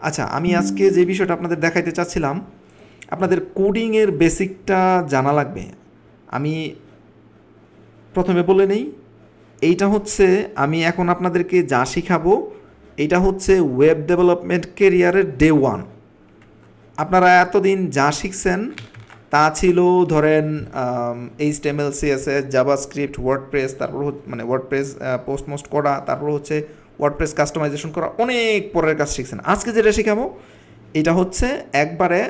আচ্ছা, আমি আজকে যে বিষয়টা আপনাদের দেখাইতে চাচ্ছিলাম, আপনাদের কোডিংয়ের বেসিকটা জানা লাগবে। আমি প্রথমে বলে নেই, এইটা হচ্ছে আমি এখন আপনাদেরকে যা শিখাবো, এটা হচ্ছে ওয়েব ডেভেলপমেন্ট কেরিয়ারের ডে ওয়ান। আপনারা এতদিন যা শিখছেন তা ছিল ধরেন এইচটিএমএল, সিএসএস, জাভাস্ক্রিপ্ট, ওয়ার্ডপ্রেস, তারপর মানে ওয়ার্ডপ্রেস পোস্ট করা, তারপর হচ্ছে ওয়ার্ডপ্রেস কাস্টমাইজেশন করা, অনেক পরের কাজ শিখছেন। আজকে যেটা শেখাবো এটা হচ্ছে একবারে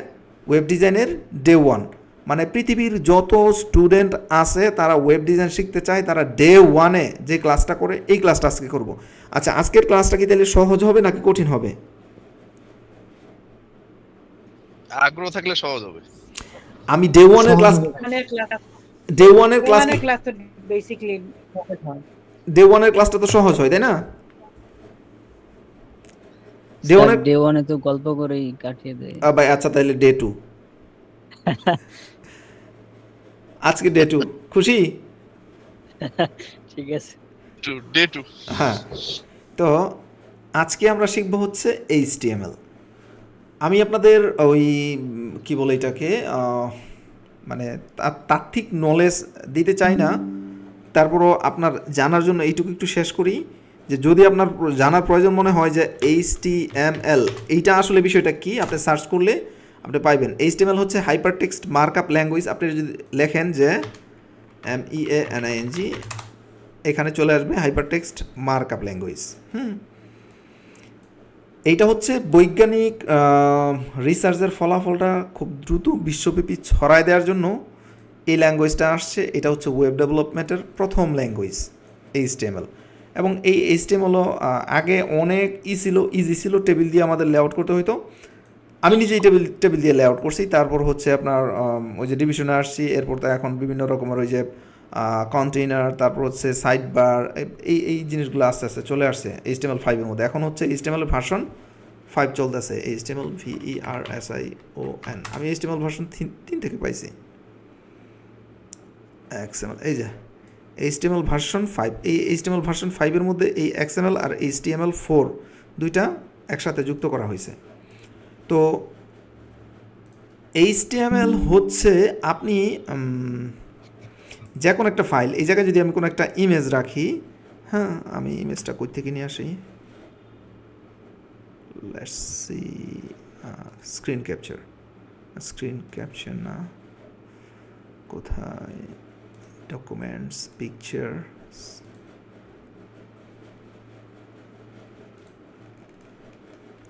ওয়েব ডিজাইনের ডে ওয়ান। মানে পৃথিবীর যত স্টুডেন্ট আছে তারা ওয়েব ডিজাইন শিখতে চায়, তারা ডে ওয়ানে যে ক্লাসটা করে এই ক্লাসটা আজকে করব। আচ্ছা, আজকের ক্লাসটা কি তাহলে সহজ হবে নাকি কঠিন হবে? আগ্রহ থাকলে সহজ হবে। আমি ডে ওয়ানের ক্লাস বেসিক্যালি ডে ওয়ানের ক্লাসটা তো সহজ হয়, তাই না? ডে ওয়ানে তো গল্প করেই কাটিয়ে দেয় ভাই। আচ্ছা, তাহলে ডে টু। আজকে ডে টু, খুশি? ঠিক আছে, ডে টু। হ্যাঁ, তো আজকে আমরা শিখবো হচ্ছে এইচটিএমএল। আমি আপনাদের ওই কি বলে এটাকে মানে তাত্ত্বিক নলেজ দিতে চাই না, তারপরও আপনার জানার জন্য এইটুকু একটু শেষ করি যে যদি আপনার জানার প্রয়োজন মনে হয় যে এইচটিএমএল এইটা আসলে বিষয়টা কি, আপনি সার্চ করলে আপনি পাইবেন। এইচটিএমএল হচ্ছে হাইপার টেক্সট মার্কআপ ল্যাঙ্গুয়েজ। আপনি যদি লেখেন যে MEANING, এখানে চলে আসবে হাইপার টেক্সট মার্কআপ ল্যাঙ্গুয়েজ। এইটা হচ্ছে বৈজ্ঞানিক রিসার্চের ফলাফলটা খুব দ্রুত বিশ্বব্যাপী ছড়ায় দেওয়ার জন্য এই ল্যাঙ্গুয়েজটা আসছে। এটা হচ্ছে ওয়েব ডেভেলপমেন্টের প্রথম ল্যাঙ্গুয়েজ এইচটিএমএল। এবং এই এইচটিএমএলও আগে অনেক ইজি ছিল, টেবিল দিয়ে আমাদের লেআউট করতে হতো। আমি নিজেই টেবিল দিয়ে লেআউট করছি। তারপর হচ্ছে আপনার ওই যে ডিভিশনে আসছি, এরপর তো এখন বিভিন্ন রকমের ওই যে কন্টেইনার, তারপর হচ্ছে সাইড বার, এই জিনিসগুলো আস্তে আস্তে চলে আসছে এইচটিএমএল 5-এর মধ্যে। এখন হচ্ছে এইচটিএমএল ভার্সন 5 চলতেছে, এইচটিএমএল VERSION। আমি এইচটিএমএল ভার্সন 3 থেকে পাইছি। XML, এই যে এইচটিএমএল ভার্সন 5। এই এইচটিএমএল ভার্সন 5-এর মধ্যে এই XML আর HTML4 দুইটা একসাথে যুক্ত করা হয়েছে। তো HTML হচ্ছে আপনি যে কোনো একটা ফাইল, এই জায়গায় যদি আমি কোনো একটা ইমেজ রাখি, হ্যাঁ, আমি ইমেজটা কই থেকে নিয়ে আসি, লেটস সি, স্ক্রিন ক্যাপচার না, কোথায়, ডকুমেন্টস, পিকচার,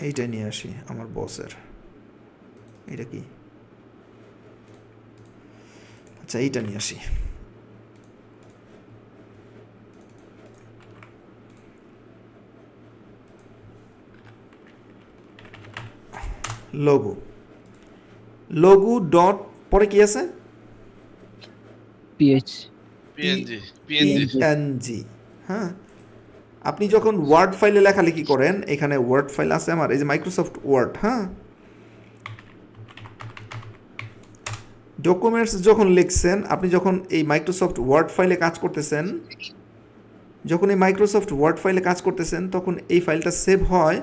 এইটা নিয়ে আসি আমার বসের। এটা কি? আচ্ছা, এইটা নিয়ে আসি। লোগো ডট পরে কি আছে? PNG। হ্যাঁ, আপনি যখন ওয়ার্ড ফাইলে লেখালেখি করেন, এখানে ওয়ার্ড ফাইল আছে আমার, এই যে মাইক্রোসফট ওয়ার্ড। হ্যাঁ, ডকুমেন্টস যখন লিখছেন, আপনি যখন এই মাইক্রোসফট ওয়ার্ড ফাইলে কাজ করতেছেন, তখন এই ফাইলটা সেভ হয়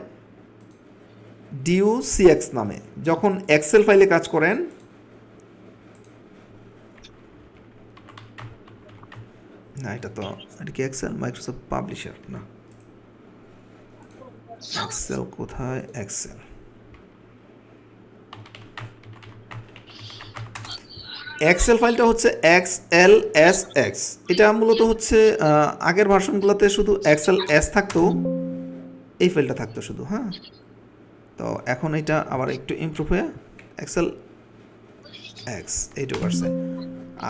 DOCX নামে। যখন এক্সেল ফাইলে কাজ করেন, না, এটা কি এক্সেল? মাইক্রোসফট পাবলিশার না, এক্সেল কোথায়? এক্সেল ফাইলটা হচ্ছে XLSX। এটা মূলত হচ্ছে আগের ভার্সনগুলোতে শুধু XLS থাকতো, এই ফাইলটা থাকতো শুধু। হ্যাঁ, তো এখন এটা আবার একটু ইমপ্রুভ হয়ে XLX এইটা করছে।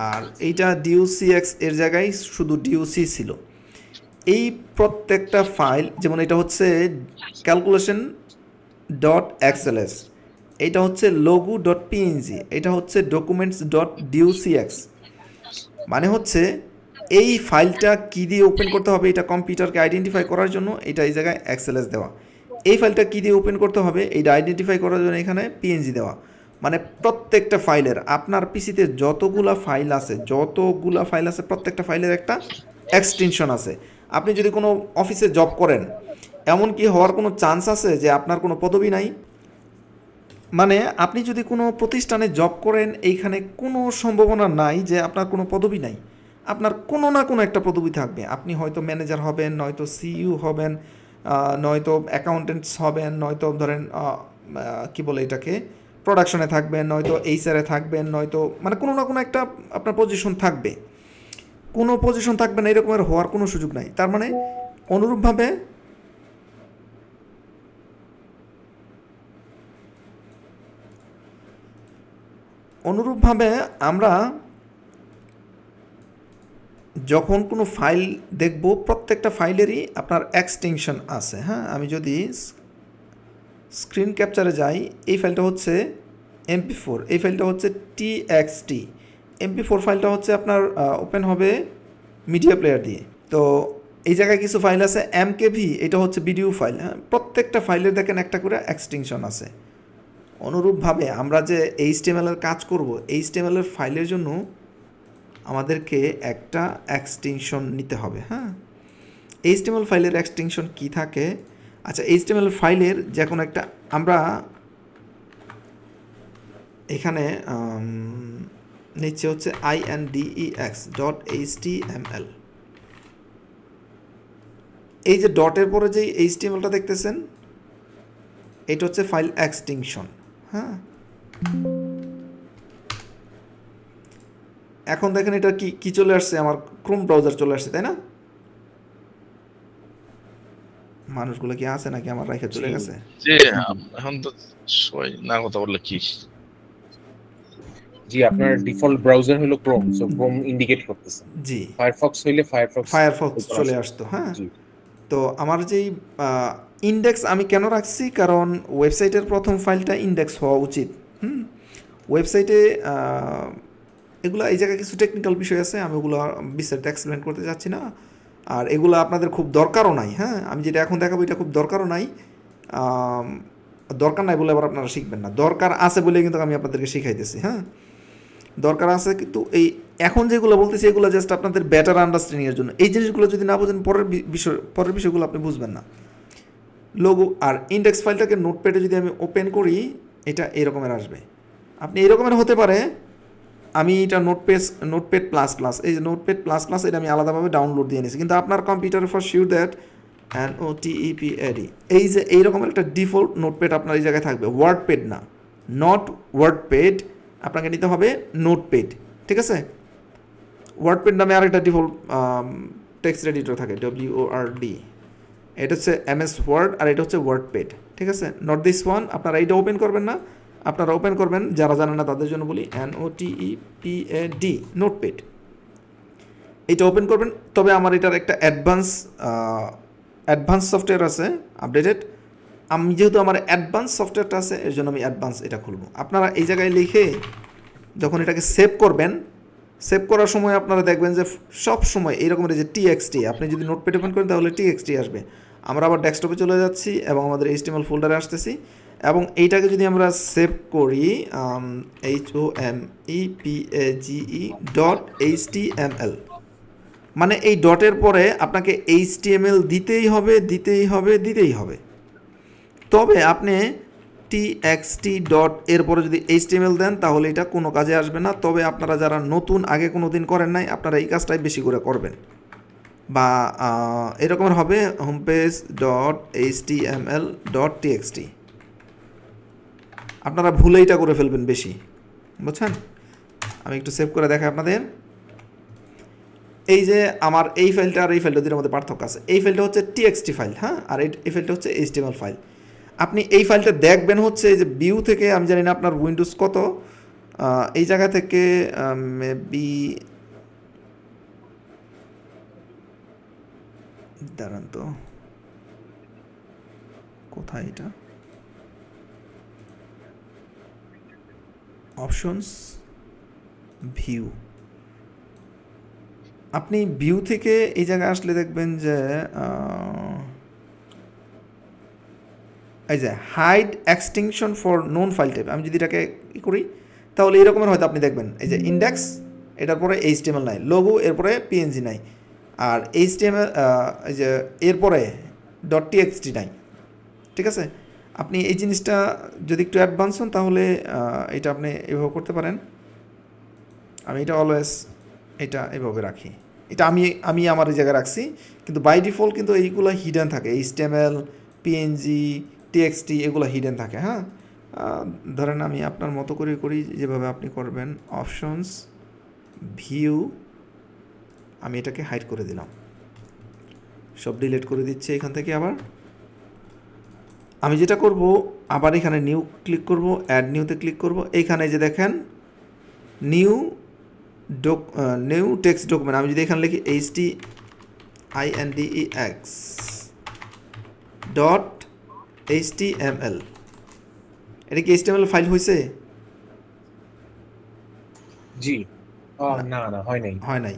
আর এইটা DOCX এর জায়গায় শুধু DOC ছিল। এই প্রত্যেকটা ফাইল, যেমন এটা হচ্ছে calculation.xls, এটা হচ্ছে logo.png, এটা হচ্ছে documents.docx। মানে হচ্ছে এই ফাইলটা কি দিয়ে ওপেন করতে হবে, এটা কম্পিউটারকে আইডেন্টিফাই করার জন্য এটা এই জায়গায় XLS দেওয়া। এই ফাইলটা কি দিয়ে ওপেন করতে হবে, এইটা আইডেন্টিফাই করার জন্য এখানে PNG দেওয়া। মানে প্রত্যেকটা ফাইলের, আপনার পিসিতে যতগুলা ফাইল আছে প্রত্যেকটা ফাইলের একটা এক্সটেনশন আছে। আপনি যদি কোনো অফিসে জব করেন, এমন কি হওয়ার কোনো চান্স আছে যে আপনার কোনো পদবি নাই? মানে আপনি যদি কোনো প্রতিষ্ঠানে জব করেন, এইখানে কোনো সম্ভাবনা নাই যে আপনার কোনো পদবি নাই। আপনার কোনো না কোনো একটা পদবি থাকবে। আপনি হয়তো ম্যানেজার হবেন, নয়তো সিইও হবেন, নয়তো অ্যাকাউন্টেন্টস হবেন, নয়তো ধরেন কি বলে এটাকে প্রোডাকশনে থাকবেন, নয়তো এইচআরে থাকবেন, নয়তো মানে কোনো না কোনো একটা আপনার পজিশন থাকবে। কোনো পজিশন থাকবে না এরকমের হওয়ার কোনো সুযোগ নাই। তার মানে অনুরূপভাবে আমরা যখন কোনো ফাইল দেখব, প্রত্যেকটা ফাইলেরই আপনার এক্সটেনশন আছে। হ্যাঁ, আমি যদি স্ক্রিন ক্যাপচারে যাই, এই ফাইলটা হচ্ছে MP4, এই ফাইলটা হচ্ছে TXT। MP4 ফাইলটা হচ্ছে আপনার ওপেন হবে মিডিয়া প্লেয়ার দিয়ে। তো এই জায়গায় কিছু ফাইল আছে MKV, এটা হচ্ছে ভিডিও ফাইল। হ্যাঁ, প্রত্যেকটা ফাইলের দেখেন একটা করে এক্সটেনশন আছে। অনুরূপভাবে আমরা যে HTML এর কাজ করব, HTML এর ফাইলের জন্য আমাদেরকে একটা এক্সটেনশন নিতে হবে। হ্যাঁ, HTML ফাইলের এক্সটেনশন কি থাকে? আচ্ছা, HTML ফাইলের যে কোনো একটা আমরা এখানে নিচে হচ্ছে index.html। এই যে ডটের পরে যে HTMLটা দেখতেছেন, এটা হচ্ছে ফাইল এক্সটেনশন। হ্যাঁ, এখন দেখেন এটা কি চলে আসছে, আমার ক্রোম ব্রাউজার চলে আসছে, তাই না? মানুষগুলো কি আছে নাকি আমার রাইখা চলে গেছে? যে এখন তো সবাই না কথা বললে কি? জি, আপনার ডিফল্ট ব্রাউজার হলো ক্রোম, সো ক্রোম ইন্ডিকেট করতেছে। জি, ফায়ারফক্স হইলে ফায়ারফক্স চলে আসতো। হ্যাঁ, তো আমার যেই ইন্ডেক্স আমি কেন রাখছি, কারণ ওয়েবসাইটের প্রথম ফাইলটা ইন্ডেক্স হওয়া উচিত। ওয়েবসাইটে এগুলো এই জায়গায় কিছু টেকনিক্যাল বিষয় আছে, আমি ওগুলো বিস্তারিত এক্সপ্লেন করতে যাচ্ছি না, আর এগুলো আপনাদের খুব দরকারও নাই। হ্যাঁ, আমি যেটা এখন দেখাবো এটা খুব দরকারও নাই। দরকার নাই বলে আবার আপনারা শিখবেন না, দরকার আছে বলে কিন্তু আমি আপনাদেরকে শিখাইতেছি। হ্যাঁ, দরকার আছে, কিন্তু এই এখন যেগুলো বলতেছি এগুলো জাস্ট আপনাদের বেটার আন্ডারস্ট্যান্ডিংয়ের জন্য। এই জিনিসগুলো যদি না বোঝেন, পরের বিষয়গুলো আপনি বুঝবেন না। লোগো আর ইন্ডেক্স ফাইলটাকে নোটপ্যাডে যদি আমি ওপেন করি, এটা এরকমের আসবে। আপনি এরকমের হতে পারে, আমি এটা নোটপ্যাড প্লাস প্লাস, এই যে নোটপ্যাড প্লাস প্লাস, এটা আমি আলাদাভাবে ডাউনলোড দিয়ে নিয়েছি, কিন্তু আপনার কম্পিউটারে ফর শিওর দ্যাট NOTEPAD এই যে এইরকমের একটা ডিফল্ট নোটপ্যাড আপনার এই জায়গায় থাকবে। ওয়ার্ডপ্যাড না, নট ওয়ার্ডপ্যাড, আপনাকে নিতে হবে নোটপ্যাড। ঠিক আছে, ওয়ার্ডপ্যাড নামে আরেকটা ডিফল্ট টেক্সট এডিটর থাকে, WORD। এটা হচ্ছে MS ওয়ার্ড, আর এটা হচ্ছে ওয়ার্ডপ্যাড। ঠিক আছে, নট দিস ওয়ান। আপনারা এইটা ওপেন করবেন না, আপনারা ওপেন করবেন, যারা জানেন না তাদের জন্য বলি, NOTEPAD, নোটপ্যাড। এইটা ওপেন করবেন। তবে আমার এটার একটা অ্যাডভান্স সফটওয়্যার আছে আপডেটেড। আমি যেহেতু আমার অ্যাডভান্স সফটওয়্যারটা আছে, এর জন্য আমি অ্যাডভান্স এটা খুলবো। আপনারা এই জায়গায় লিখে যখন এটাকে সেভ করবেন, সেভ করার সময় আপনারা দেখবেন যে সব সময় এইরকমের যে TXT, আপনি যদি নোটপ্যাড ওপেন করেন তাহলে TXT আসবে। আমরা আবার ডেস্কটপে চলে যাচ্ছি এবং আমাদের HTML ফোল্ডারে আসতেছি, এবং এইটাকে যদি আমরা সেভ করি HOMEPAGE.html, মানে এই ডটের পরে আপনাকে HTML দিতেই হবে। তবে আপনি TXT ডট এরপরে যদি HTML দেন তাহলে এটা কোনো কাজে আসবে না। তবে আপনারা যারা নতুন, আগে কোনো দিন করেন নাই, আপনারা এই কাজটাই বেশি করে করবেন। বা এরকমের হবে homepage.html.txt, আপনারা ভুলে এটা করে ফেলবেন বেশি, বুঝছেন? আমি একটু সেভ করে দেখাই আপনাদের। এই যে আমার এই ফাইলটা আর এই ফাইলটা দুটোর মধ্যে পার্থক্য আছে। এই ফাইলটা হচ্ছে TXT ফাইল, হ্যাঁ, আর এই ফাইলটা হচ্ছে HTML ফাইল। আপনি এই ফাইলটা দেখবেন হচ্ছে এই যে ভিউ থেকে, আমি জানি না আপনার উইন্ডোজ কত, এই জায়গা থেকে মেবি দাঁড়ান তো, কোথায় এটা, অপশনস, ভিউ। আপনি ভিউ থেকে এই জায়গায় আসলে দেখবেন যে এই যে hide extension for known file type, আমি যদি এটাকে ই করি তাহলে এরকমের হয়তো আপনি দেখবেন এই যে ইন্ডেক্স, এটার পরে HTML নাই, লোগো, এরপরে PNG নাই, আর HTML এই যে এরপরে .txt নাই। ঠিক আছে, আপনি এই জিনিসটা যদি একটু অ্যাডভান্স হন তাহলে এটা আপনি এভাবে করতে পারেন। আমি এটা অলওয়েজ এটা এভাবে রাখি, এটা আমি আমার এই জায়গায় রাখছি, কিন্তু বাই ডিফল্ট কিন্তু এইগুলো হিডেন থাকে, HTML, PNG, TXT এগুলো হিডেন থাকে। হ্যাঁ, ধরেন আমি আপনার মতো করে করি, যেভাবে আপনি করবেন। অপশনস, ভিউ, আমি এটাকে হাইড করে দিলাম, সব ডিলিট করে দিচ্ছি এখান থেকে। আবার আমি যেটা করব, আবার এখানে নিউ ক্লিক করব, অ্যাড নিউতে ক্লিক করব। এইখানে যে দেখেন নিউ টেক্সট ডকুমেন্ট, আমি যদি এখানে লিখি HTINDEX.html, এটা কি HTML ফাইল হয়েছে? জি না না হয় নাই। হয় নাই,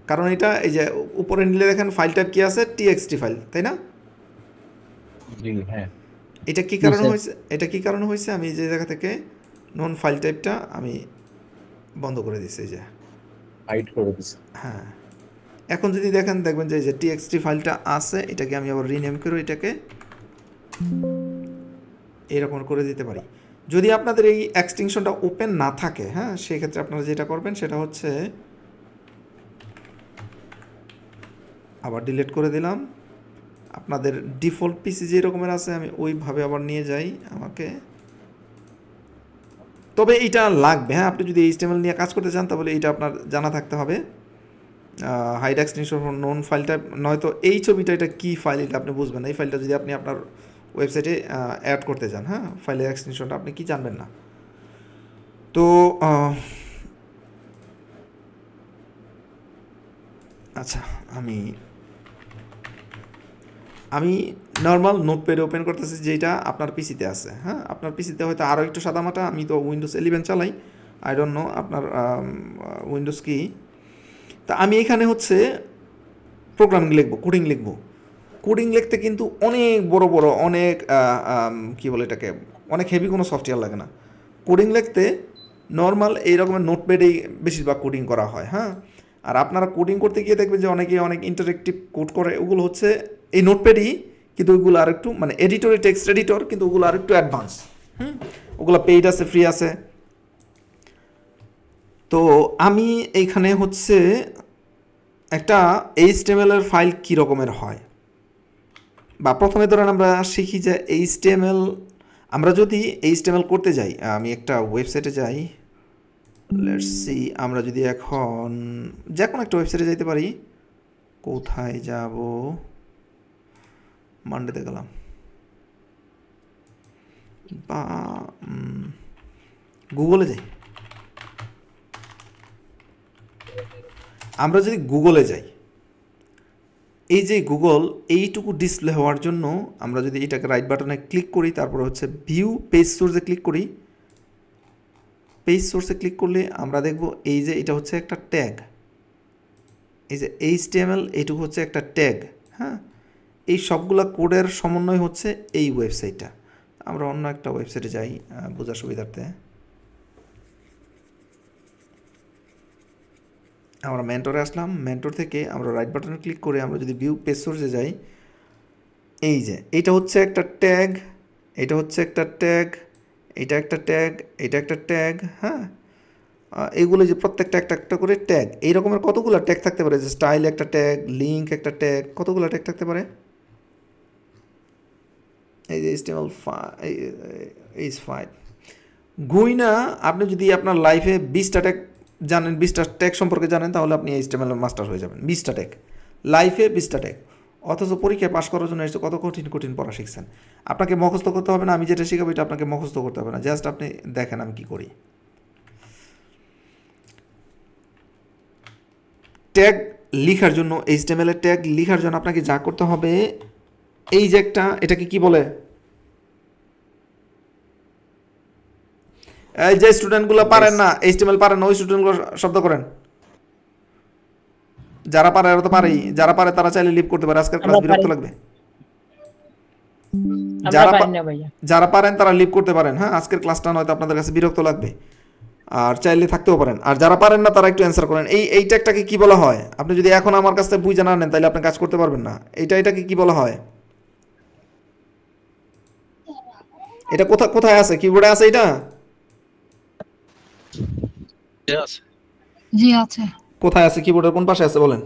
কারণ এটা এই যে উপরে নিলে দেখেন ফাইল টাইপ কি আছে, TXT ফাইল, তাই না? জি হ্যাঁ। এটা কি কারণে হয়েছে, এটা কি কারণে হয়েছে, আমি যে জায়গা থেকে নন ফাইল টাইপটা আমি বন্ধ করে দিচ্ছি, এই যে হাইড করে দিছি। হ্যাঁ, এখন যদি দেখেন দেখবেন যে TXT ফাইলটা আছে, এটাকে আমি আবার রিনেম করে এটাকে এরকম করে দিতে পারি। যদি আপনাদের এই এক্সটেনশনটা ওপেন না থাকে, হ্যাঁ, সেক্ষেত্রে আপনারা যেটা করবেন সেটা হচ্ছে আবার ডিলিট করে দিলাম। আপনাদের ডিফল্ট পিসি যে রকমের আছে আমি ওইভাবে আবার নিয়ে যাই আমাকে, তবে এইটা লাগবে। হ্যাঁ, আপনি যদি HTML নিয়ে কাজ করতে চান তাহলে এইটা আপনার জানা থাকতে হবে। হাইড এক্সটেনশন নন ফাইলটা, নয়তো এই ছবিটা এটা কী ফাইল এটা আপনি বুঝবেন না। এই ফাইলটা যদি আপনি আপনার ওয়েবসাইটে অ্যাড করতে চান, হ্যাঁ, ফাইলের এক্সটেনশনটা আপনি কি জানবেন না। তো আচ্ছা, আমি নর্মাল নোটপ্যাড ওপেন করতেছি যেটা আপনার পিসিতে আছে। হ্যাঁ, আপনার পিসিতে হয়তো আরও একটু সাদামাটা, আমি তো উইন্ডোজ 11 চালাই, আই ডোন্ট নো আপনার উইন্ডোজ কি। তা আমি এখানে হচ্ছে প্রোগ্রামিং লিখবো, কোডিং লিখবো। কোডিং লিখতে কিন্তু অনেক বড় বড় অনেক কী বলে এটাকে, অনেক হেভি কোনো সফটওয়্যার লাগে না। কোডিং লিখতে নর্মাল এই রকমের নোটপ্যাডেই বেশিরভাগ কোডিং করা হয়। হ্যাঁ, আর আপনারা কোডিং করতে গিয়ে দেখবেন যে অনেকে অনেক ইন্টারেক্টিভ কোড করে, ওগুলো হচ্ছে এই নোটপ্যাডই, কিন্তু ওইগুলো আর একটু মানে এডিটরে, টেক্সট এডিটর, কিন্তু ওগুলো আর একটু অ্যাডভান্স। ওগুলো পেইড আছে, ফ্রি আছে। তো আমি এইখানে হচ্ছে একটা HTML এর ফাইল কী রকমের হয়, বা প্রথমে ধরেন আমরা শিখি যে HTML, আমরা যদি HTML করতে যাই, আমি একটা ওয়েবসাইটে যাই, লেটস সি, আমরা যদি এখন যে কোনো একটা ওয়েবসাইটে যাইতে পারি, কোথায় যাব, মান্ডেতে গেলাম, বা গুগলে যাই। আমরা যদি গুগলে যাই, এই যে গুগল এইটুকু ডিসপ্লে হওয়ার জন্য আমরা যদি এটাকে রাইট বাটনে ক্লিক করি, তারপরে হচ্ছে ভিউ পেজ সোর্সে ক্লিক করি। পেজ সোর্সে ক্লিক করলে আমরা দেখব এই যে এটা হচ্ছে একটা ট্যাগ, এই যে HTML এইটুকু হচ্ছে একটা ট্যাগ। হ্যাঁ, এই সবগুলা কোডের সমন্বয় হচ্ছে এই ওয়েবসাইটটা। আমরা অন্য একটা ওয়েবসাইটে যাই বোঝার সুবিধার্থে। আমরা মেন্টরে আসলাম, মেন্টর থেকে আমরা রাইট বাটনে ক্লিক করে আমরা যদি ভিউ পেজ সোর্সে যাই, এই যে এটা হচ্ছে একটা ট্যাগ, এটা হচ্ছে একটা ট্যাগ, এটা একটা ট্যাগ, এটা একটা ট্যাগ। হ্যাঁ, এইগুলো যে প্রত্যেকটা একটা একটা করে ট্যাগ, এই রকমের কতগুলো ট্যাগ থাকতে পারে, যে স্টাইল একটা ট্যাগ, লিঙ্ক একটা ট্যাগ, কতগুলো ট্যাগ থাকতে পারে। এই যে HTML গুইনা, আপনি যদি আপনার লাইফে 20টা ট্যাগ জানেন, 20টা ট্যাগ সম্পর্কে জানেন, তাহলে আপনি HTML মাস্টার হয়ে যাবেন। 20টা ট্যাগ লাইফে, 20টা ট্যাগ, অথচ পরীক্ষায় পাশ করার জন্য এসে কত কঠিন কঠিন পড়া শিখছেন। আপনাকে মুখস্থ করতে হবে না, আমি যেটা শেখাবো এটা আপনাকে মুখস্থ করতে হবে না, জাস্ট আপনি দেখেন আমি কি করি। ট্যাগ লিখার জন্য, HTML এর ট্যাগ লিখার জন্য আপনাকে যা করতে হবে, এই যে একটা, এটাকে কি বলে, এই যে স্টুডেন্টগুলো পারেন না, HTML পারেন না, ওই স্টুডেন্টগুলো শব্দ করেন। যারা পারে এরা তো পারেই, যারা পারে তারা চাইলে লিভ করতে পারে, আজকের ক্লাস বিরক্ত লাগবে। যারা পারেন তারা লিভ করতে পারেন। হ্যাঁ, আজকের ক্লাসটা নয়তো আপনাদের কাছে বিরক্ত লাগবে, আর চাইলে থাকতেও পারেন। আর যারা পারেন না তারা একটু অ্যান্সার করেন। এই ট্যাগটাকে কি বলা হয়? আপনি যদি এখন আমার কাছ থেকে বুঝে না নেন তাহলে আপনি কাজ করতে পারবেন না। এটাকে কি বলা হয়? এটা কোথায় আছে? কিবোর্ডে আছে এটা? Yes. জি আছে, কোথায় আছে? কিবোর্ডের কোন পাশে আছে বলেন?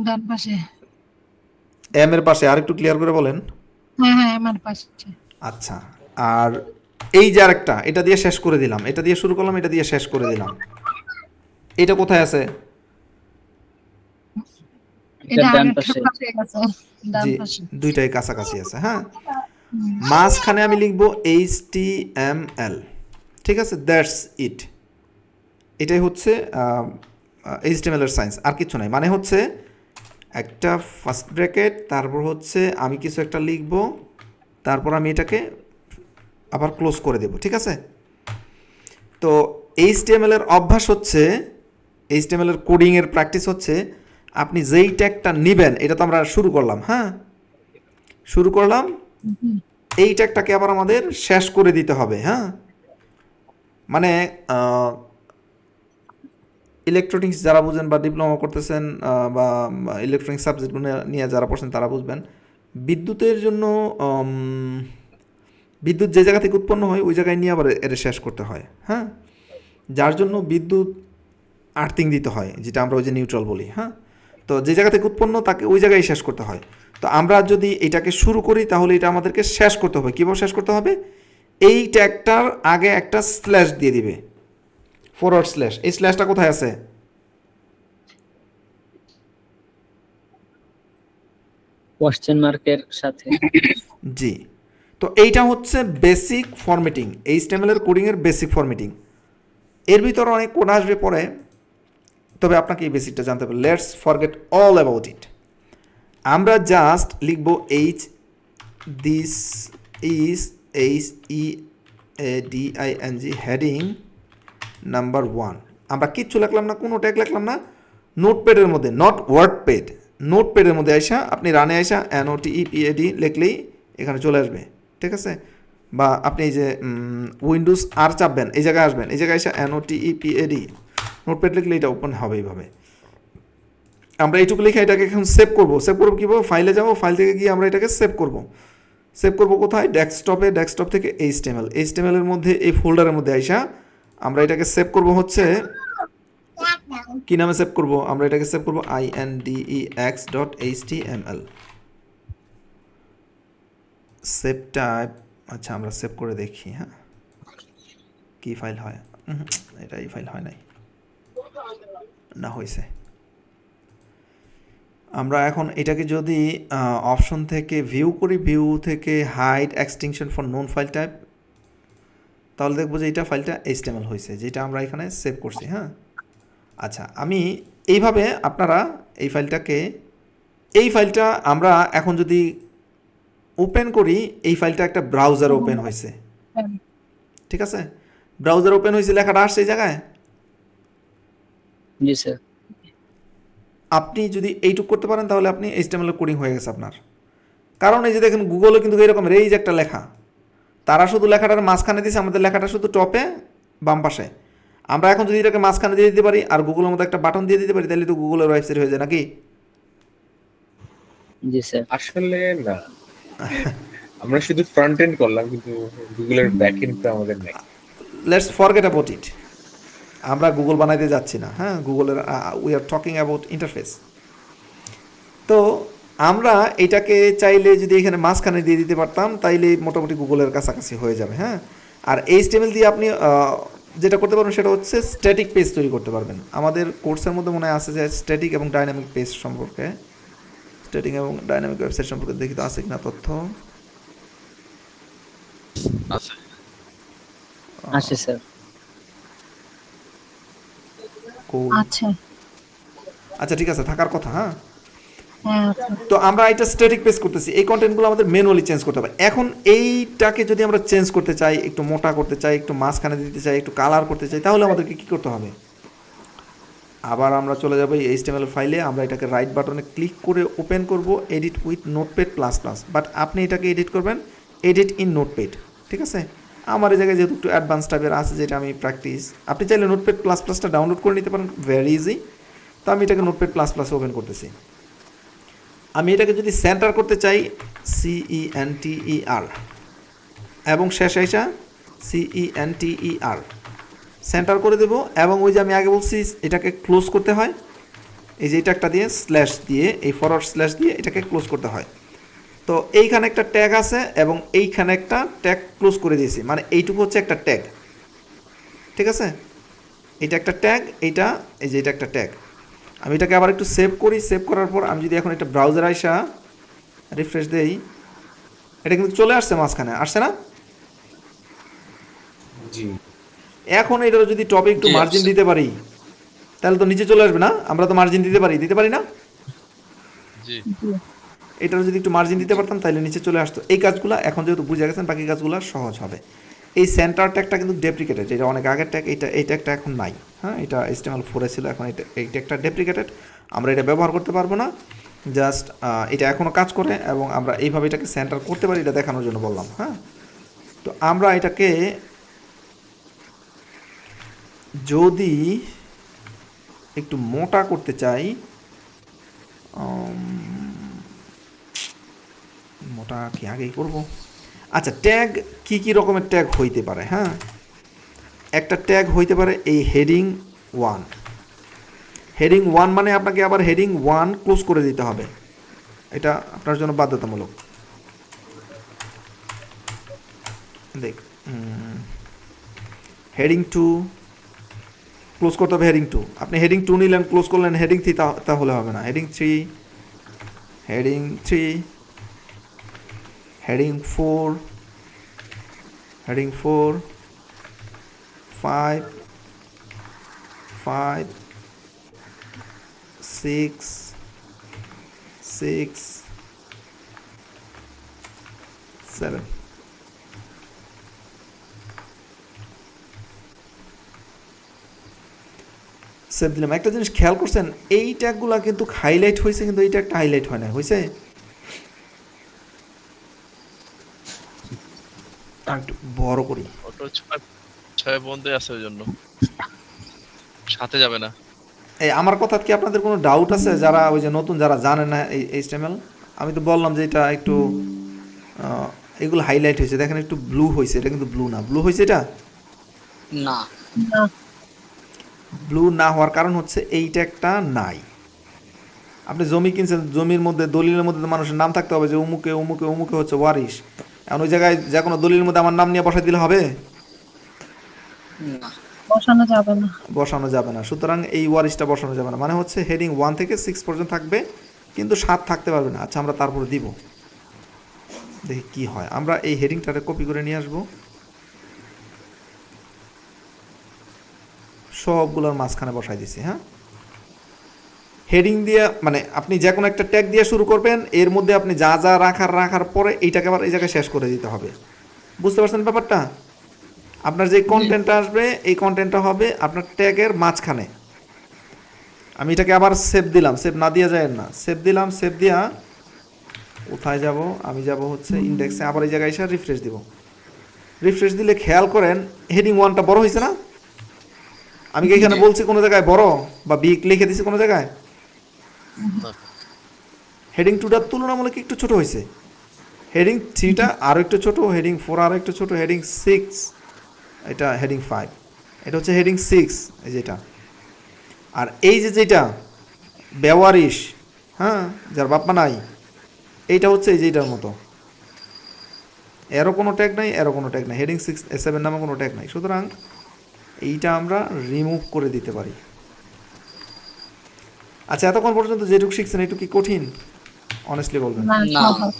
ডান পাশে। এম এর পাশে। আর একটু ক্লিয়ার করে বলেন। হ্যাঁ আমার পাশে। আচ্ছা, আর এই যে আরেকটা, এটা দিয়ে শেষ করে দিলাম, এটা দিয়ে শুরু করলাম, এটা দিয়ে শেষ করে দিলাম, এটা কোথায় আছে? এটা ডান আগের পাশে। পাশে আছে, ডান জি, পাশে। দুইটাই কাছাকাছি আছে। হ্যাঁ, মাঝখানে আমি লিখবো HTML। ঠিক আছে, দ্যাটস ইট। এটাই হচ্ছে HTML এর সায়েন্স, আর কিছু নাই। মানে হচ্ছে একটা ফার্স্ট ব্র্যাকেট, তারপর হচ্ছে আমি কিছু একটা লিখবো, তারপর আমি এটাকে আবার ক্লোজ করে দেব। ঠিক আছে, তো HTML এর অভ্যাস হচ্ছে, HTML এর কোডিংয়ের প্র্যাকটিস হচ্ছে, আপনি যেই ট্যাগটা নেবেন, এটা তো আমরা শুরু করলাম। হ্যাঁ, শুরু করলাম, এই ট্যাগটাকে আবার আমাদের শেষ করে দিতে হবে। হ্যাঁ, মানে ইলেকট্রনিক্স যারা বুঝেন বা ডিপ্লোমা করতেছেন বা ইলেকট্রনিক্স সাবজেক্ট নিয়ে যারা পড়ছেন তারা বুঝবেন, বিদ্যুতের জন্য বিদ্যুৎ যে জায়গা থেকে উৎপন্ন হয় ওই জায়গায় নিয়ে আবার এটা শেষ করতে হয়। হ্যাঁ, যার জন্য বিদ্যুৎ আর্থিং দিতে হয়, যেটা আমরা ওই যে নিউট্রাল বলি। হ্যাঁ, তো যে জায়গা থেকে উৎপন্ন তাকে ওই জায়গায় শেষ করতে হয়। তো আমরা যদি এটাকে শুরু করি তাহলে এটা আমাদেরকে শেষ করতে হবে। কীভাবে শেষ করতে হবে? এই ট্যাগটার আগে একটা স্ল্যাশ দিয়ে দিবে, ফরওয়ার্ড স্ল্যাশ। এই স্ল্যাশটা কোথায় আছে? কোশ্চেন মার্কের সাথে। জি, তো এইটা হচ্ছে বেসিক ফরম্যাটিং, HTML এর কোডিংয়ের বেসিক ফরম্যাটিং। এর ভিতরে অনেক কোড আসবে পরে, তবে আপনাকে এই বেসিকটা জানতে হবে। Let's forget all about it. আমরা জাস্ট লিখব this is HEADING heading number 1। আমরা কিচ্ছু লিখলাম না, কোনো ট্যাগ লিখলাম না। নোটপ্যাডের মধ্যে, নট ওয়ার্ডপ্যাড, নোটপ্যাডের মধ্যে আইসা আপনি রানে আইসা NOTEPAD লিখলেই এখানে চলে আসবে। ঠিক আছে, বা আপনি এই যে উইন্ডোজ আর চাপবেন, এই জায়গায় আসবেন, এই জায়গায় এসে NOTEPAD নোটপ্যাড লিখলে এটা ওপেন হবে এইভাবে। আমরা এইটুকু লিখে এটাকে এখন সেভ করবো। সেভ করবো কীভাবে? ফাইলে যাবো, ফাইল থেকে গিয়ে আমরা এটাকে সেভ করবো। সেভ করবো কোথায়? ডেস্কটপে। ডেস্কটপ থেকে HTML এর মধ্যে এই ফোল্ডারের মধ্যে আইসা আমরা এটাকে সেভ করবো হচ্ছে কি নামে সেভ করবো? আমরা এটাকে সেভ করবো index.html। সেভ টাইপ, আচ্ছা আমরা সেভ করে দেখি। হ্যাঁ, কি ফাইল হয়? এটা এই ফাইল হয় নাই, না হয়েছে। আমরা এখন এটাকে যদি অপশন থেকে ভিউ করি, ভিউ থেকে hide extension for known file type, তাহলে দেখবো যে এটা ফাইলটা HTML হয়েছে, যেটা আমরা এখানে সেভ করছি। হ্যাঁ, আচ্ছা, আমি এইভাবে আপনারা এই ফাইলটা আমরা এখন যদি ওপেন করি, এই ফাইলটা একটা ব্রাউজার ওপেন হয়েছে। ঠিক আছে, ব্রাউজার ওপেন হয়েছে, লেখাটা আসছে এই জায়গায়। জি স্যার। আপনি যদি এইটুক করতে পারেন তাহলে আপনি HTML কোডিং হয়ে গেছে আপনার। কারণ এই যে দেখেন গুগলে কিন্তু এরকম এই যে একটা লেখা, তারা শুধু লেখাটার মাঝখানে দিয়েছে, আমাদের লেখাটা শুধু টপে বাম পাশে। আমরা এখন যদি এটাকে মাঝখানে দিয়ে দিতে পারি আর গুগলের মধ্যে একটা বাটন দিয়ে দিতে পারি, তাহলে তো গুগলের ওয়েবসাইট হয়ে যায় নাকি? জি স্যার। আসলে না, আমরা শুধু ফ্রন্ট এন্ড করলাম, কিন্তু গুগলের ব্যাক এন্ডটা আমাদের নাই। Let's forget about it. আমরা গুগল বানাইতে যাচ্ছি না। হ্যাঁ, গুগলের we are talking about interface. তো আমরা এটাকে চাইলে যদি এখানে মাঝখানে দিয়ে দিতে পারতাম, তাইলে মোটামুটি গুগলের কাছাকাছি হয়ে যাবে। হ্যাঁ, আর HTML দিয়ে আপনি যেটা করতে পারবেন সেটা হচ্ছে স্ট্যাটিক পেজ তৈরি করতে পারবেন। আমাদের কোর্সের মধ্যে মনে হয় আছে যে স্ট্যাটিক এবং ডাইনামিক পেজ সম্পর্কে, স্ট্যাটিক এবং ডাইনামিক ওয়েবসাইট সম্পর্কে দেখি তো আছে কিনা তথ্য। আছে আছে স্যার। আচ্ছা আচ্ছা, ঠিক আছে, থাকার কথা। হ্যাঁ, হ্যাঁ তো আমরা এটা স্ট্যাটিক পেজ করতেছি, এই কন্টেন্টগুলো আমাদের ম্যানুয়ালি চেঞ্জ করতে হবে। এখন এইটাকে যদি আমরা চেঞ্জ করতে চাই, একটু মোটা করতে চাই, একটু মাঝখানে দিতে চাই, একটু কালার করতে চাই, তাহলে আমাদেরকে কী করতে হবে? আবার আমরা চলে যাবো এই HTML ফাইলে, আমরা এটাকে রাইট বাটনে ক্লিক করে ওপেন করব, edit with notepad plus plus. But আপনি এটাকে এডিট করবেন এডিট ইন নোটপ্যাড। ঠিক আছে, আমার এই জায়গায় যেহেতু একটু অ্যাডভান্স টাইপের আছে, যেটা আমি প্র্যাকটিস, আপনি চাইলে নোটপ্যাড প্লাস প্লাসটা ডাউনলোড করে নিতে পারেন, ভেরি ইজি। তো আমি এটাকে নোটপ্যাড প্লাস প্লাস ওপেন করতেছি। আমি এটাকে যদি সেন্টার করতে চাই, CENTER, এবং শেষ আইসা CENTER সেন্টার করে দেব। এবং ওই যে আমি আগে বলছি এটাকে ক্লোজ করতে হয়, এই যে এটা একটা দিয়ে স্ল্যাশ দিয়ে, এই ফরওয়ার্ড স্ল্যাশ দিয়ে এটাকে ক্লোজ করতে হয়। তো এইখানে একটা ট্যাগ আছে এবং এইখানে একটা ট্যাগ ক্লোজ করে দিয়েছি, মানে এইটুকু হচ্ছে একটা ট্যাগ, ঠিক আছে? এটা একটা ট্যাগ, এইটা এই যে এটা একটা ট্যাগ। আমি এটাকে আবার একটু সেভ করি। সেভ করার পর আমি যদি এখন একটা ব্রাউজার আইসা রিফ্রেশ দেই, এটা কিন্তু চলে আসছে মাঝখানে, আসছে না? জি এখন এটার যদি টপে একটু জি, মার্জিন আসছে। দিতে পারি তাহলে তো নিচে চলে আসবে না? আমরা তো মার্জিন দিতে পারি না? জি এটার যদি একটু মার্জিন দিতে পারতাম তাহলে নিচে চলে আসতো। এই কাজগুলো এখন যেহেতু বুঝে গেছেন, বাকি কাজগুলো সহজ হবে। এই সেন্টার ট্যাগটা কিন্তু ডেপ্রিকেটেড, এটা অনেক আগের ট্যাগ, এই ট্যাগটা এখন নাই। হ্যাঁ, এটা HTML4 ছিল, এখন এই ট্যাগটা ডেপ্রিকেটেড, আমরা এটা ব্যবহার করতে পারবো না। জাস্ট এটা এখনও কাজ করে এবং আমরা এইভাবে এটাকে সেন্টার করতে পারি, এটা দেখানোর জন্য বললাম। হ্যাঁ, তো আমরা এটাকে যদি একটু মোটা করতে চাই, মোটা কি আগেই করব? আচ্ছা, ট্যাগ কি কি রকমের ট্যাগ হইতে পারে? হ্যাঁ, একটা ট্যাগ হইতে পারে এই হেডিং 1। হেডিং 1 মানে আপনাকে আবার হেডিং 1 ক্লোজ করে দিতে হবে, এটা আপনার জন্য বাধ্যতামূলক। দেখ, হেডিং 2 ক্লোজ করতে হবে, হেডিং 2। আপনি হেডিং 2 নিলেন, ক্লোজ করলেন হেডিং 3, তাহলে হবে না। Heading 3, heading 3, heading 4, heading 4, 5, 5, 6, 6, 7। Save দিলাম। একটা জিনিস খেয়াল করছেন, এই ট্যাগগুলো কিন্তু হাইলাইট হয়েছে, কিন্তু এই ট্যাগটা হাইলাইট হয় না, হয়েছে? একটু বড় করি। ওটা 6 বন্ধে আছে ওই জন্য সাথে যাবে না। এই আমার কথা কি আপনাদের কোনো ডাউট আছে, যারা ওই যে নতুন, যারা জানেন না এই HTML? আমি তো বললাম যে এটা একটু এগুলো হাইলাইট হয়েছে, দেখেন একটু ব্লু হয়েছে, এটা কিন্তু ব্লু না। ব্লু হয়েছে এটা? না, না। ব্লু না হওয়ার কারণ হচ্ছে এই ট্যাগটা নাই। আপনি জমি কিনছেন, জমির মধ্যে দলিলের মধ্যে মানুষের নাম থাকতে হবে যে উমুকে উমুকে উমুকে হচ্ছে ওয়ারিশ। এখন ওই জায়গায় যে কোনো দলিলের মধ্যে আমার নাম নিয়ে বসাই দিলে হবে? না, বসানো যাবে না। বসানো যাবে না। সুতরাং এই ওয়ারিশটা বসানো যাবে না, মানে হচ্ছে হেডিং 1 থেকে 6 পর্যন্ত থাকবে, কিন্তু 7 থাকতে পারবে না। আচ্ছা, আমরা তারপরে দিব, দেখি কি হয়। আমরা এই হেডিংটাকে কপি করে নিয়ে আসবো, সবগুলোর মাঝখানে বসাই দিছি। হ্যাঁ, হেডিং দিয়ে মানে আপনি যে কোনো একটা ট্যাগ দিয়ে শুরু করবেন, এর মধ্যে আপনি যা যা রাখার পরে এইটাকে আবার এই জায়গায় শেষ করে দিতে হবে। বুঝতে পারছেন ব্যাপারটা? আপনার যে কন্টেন্টটা আসবে, এই কন্টেন্টটা হবে আপনার ট্যাগের মাঝখানে। আমি এটাকে আবার সেভ দিলাম, সেভ না দিয়ে যায় না, সেভ দিলাম। সেভ দিয়া কোথায় যাব? আমি যাব হচ্ছে ইন্ডেক্সে, আবার এই জায়গায় এসে রিফ্রেশ দিব। রিফ্রেশ দিলে খেয়াল করেন হেডিং 1টা বড় হয়েছে না? আমি কি এখানে বলছি কোনো জায়গায় বড় বা বিগ লিখে দিছি কোনো জায়গায়? হেডিং 2টা তুলনামূলক একটু ছোট হয়েছে, হেডিং 3টা আরও একটু ছোট, হেডিং 4 আরও একটু ছোট, হেডিং 6, এটা হেডিং 5, এটা হচ্ছে হেডিং 6, এই যেটা। আর এই যে যেটা বেওয়ারিশ, হ্যাঁ, যার বাপ্পা নাই, এইটা হচ্ছে এই যে এটার মতো, এরও কোনো ট্যাগ নাই, এরও কোনো ট্যাগ নাই, হেডিং 6-7 নামে কোনো ট্যাগ নাই। সুতরাং এইটা আমরা রিমুভ করে দিতে পারি। আচ্ছা, এতক্ষণ পর্যন্ত যেটুকু শিখছেন একটু কি কঠিন? অনেস্টলি বলবেন, না, না। সহজ।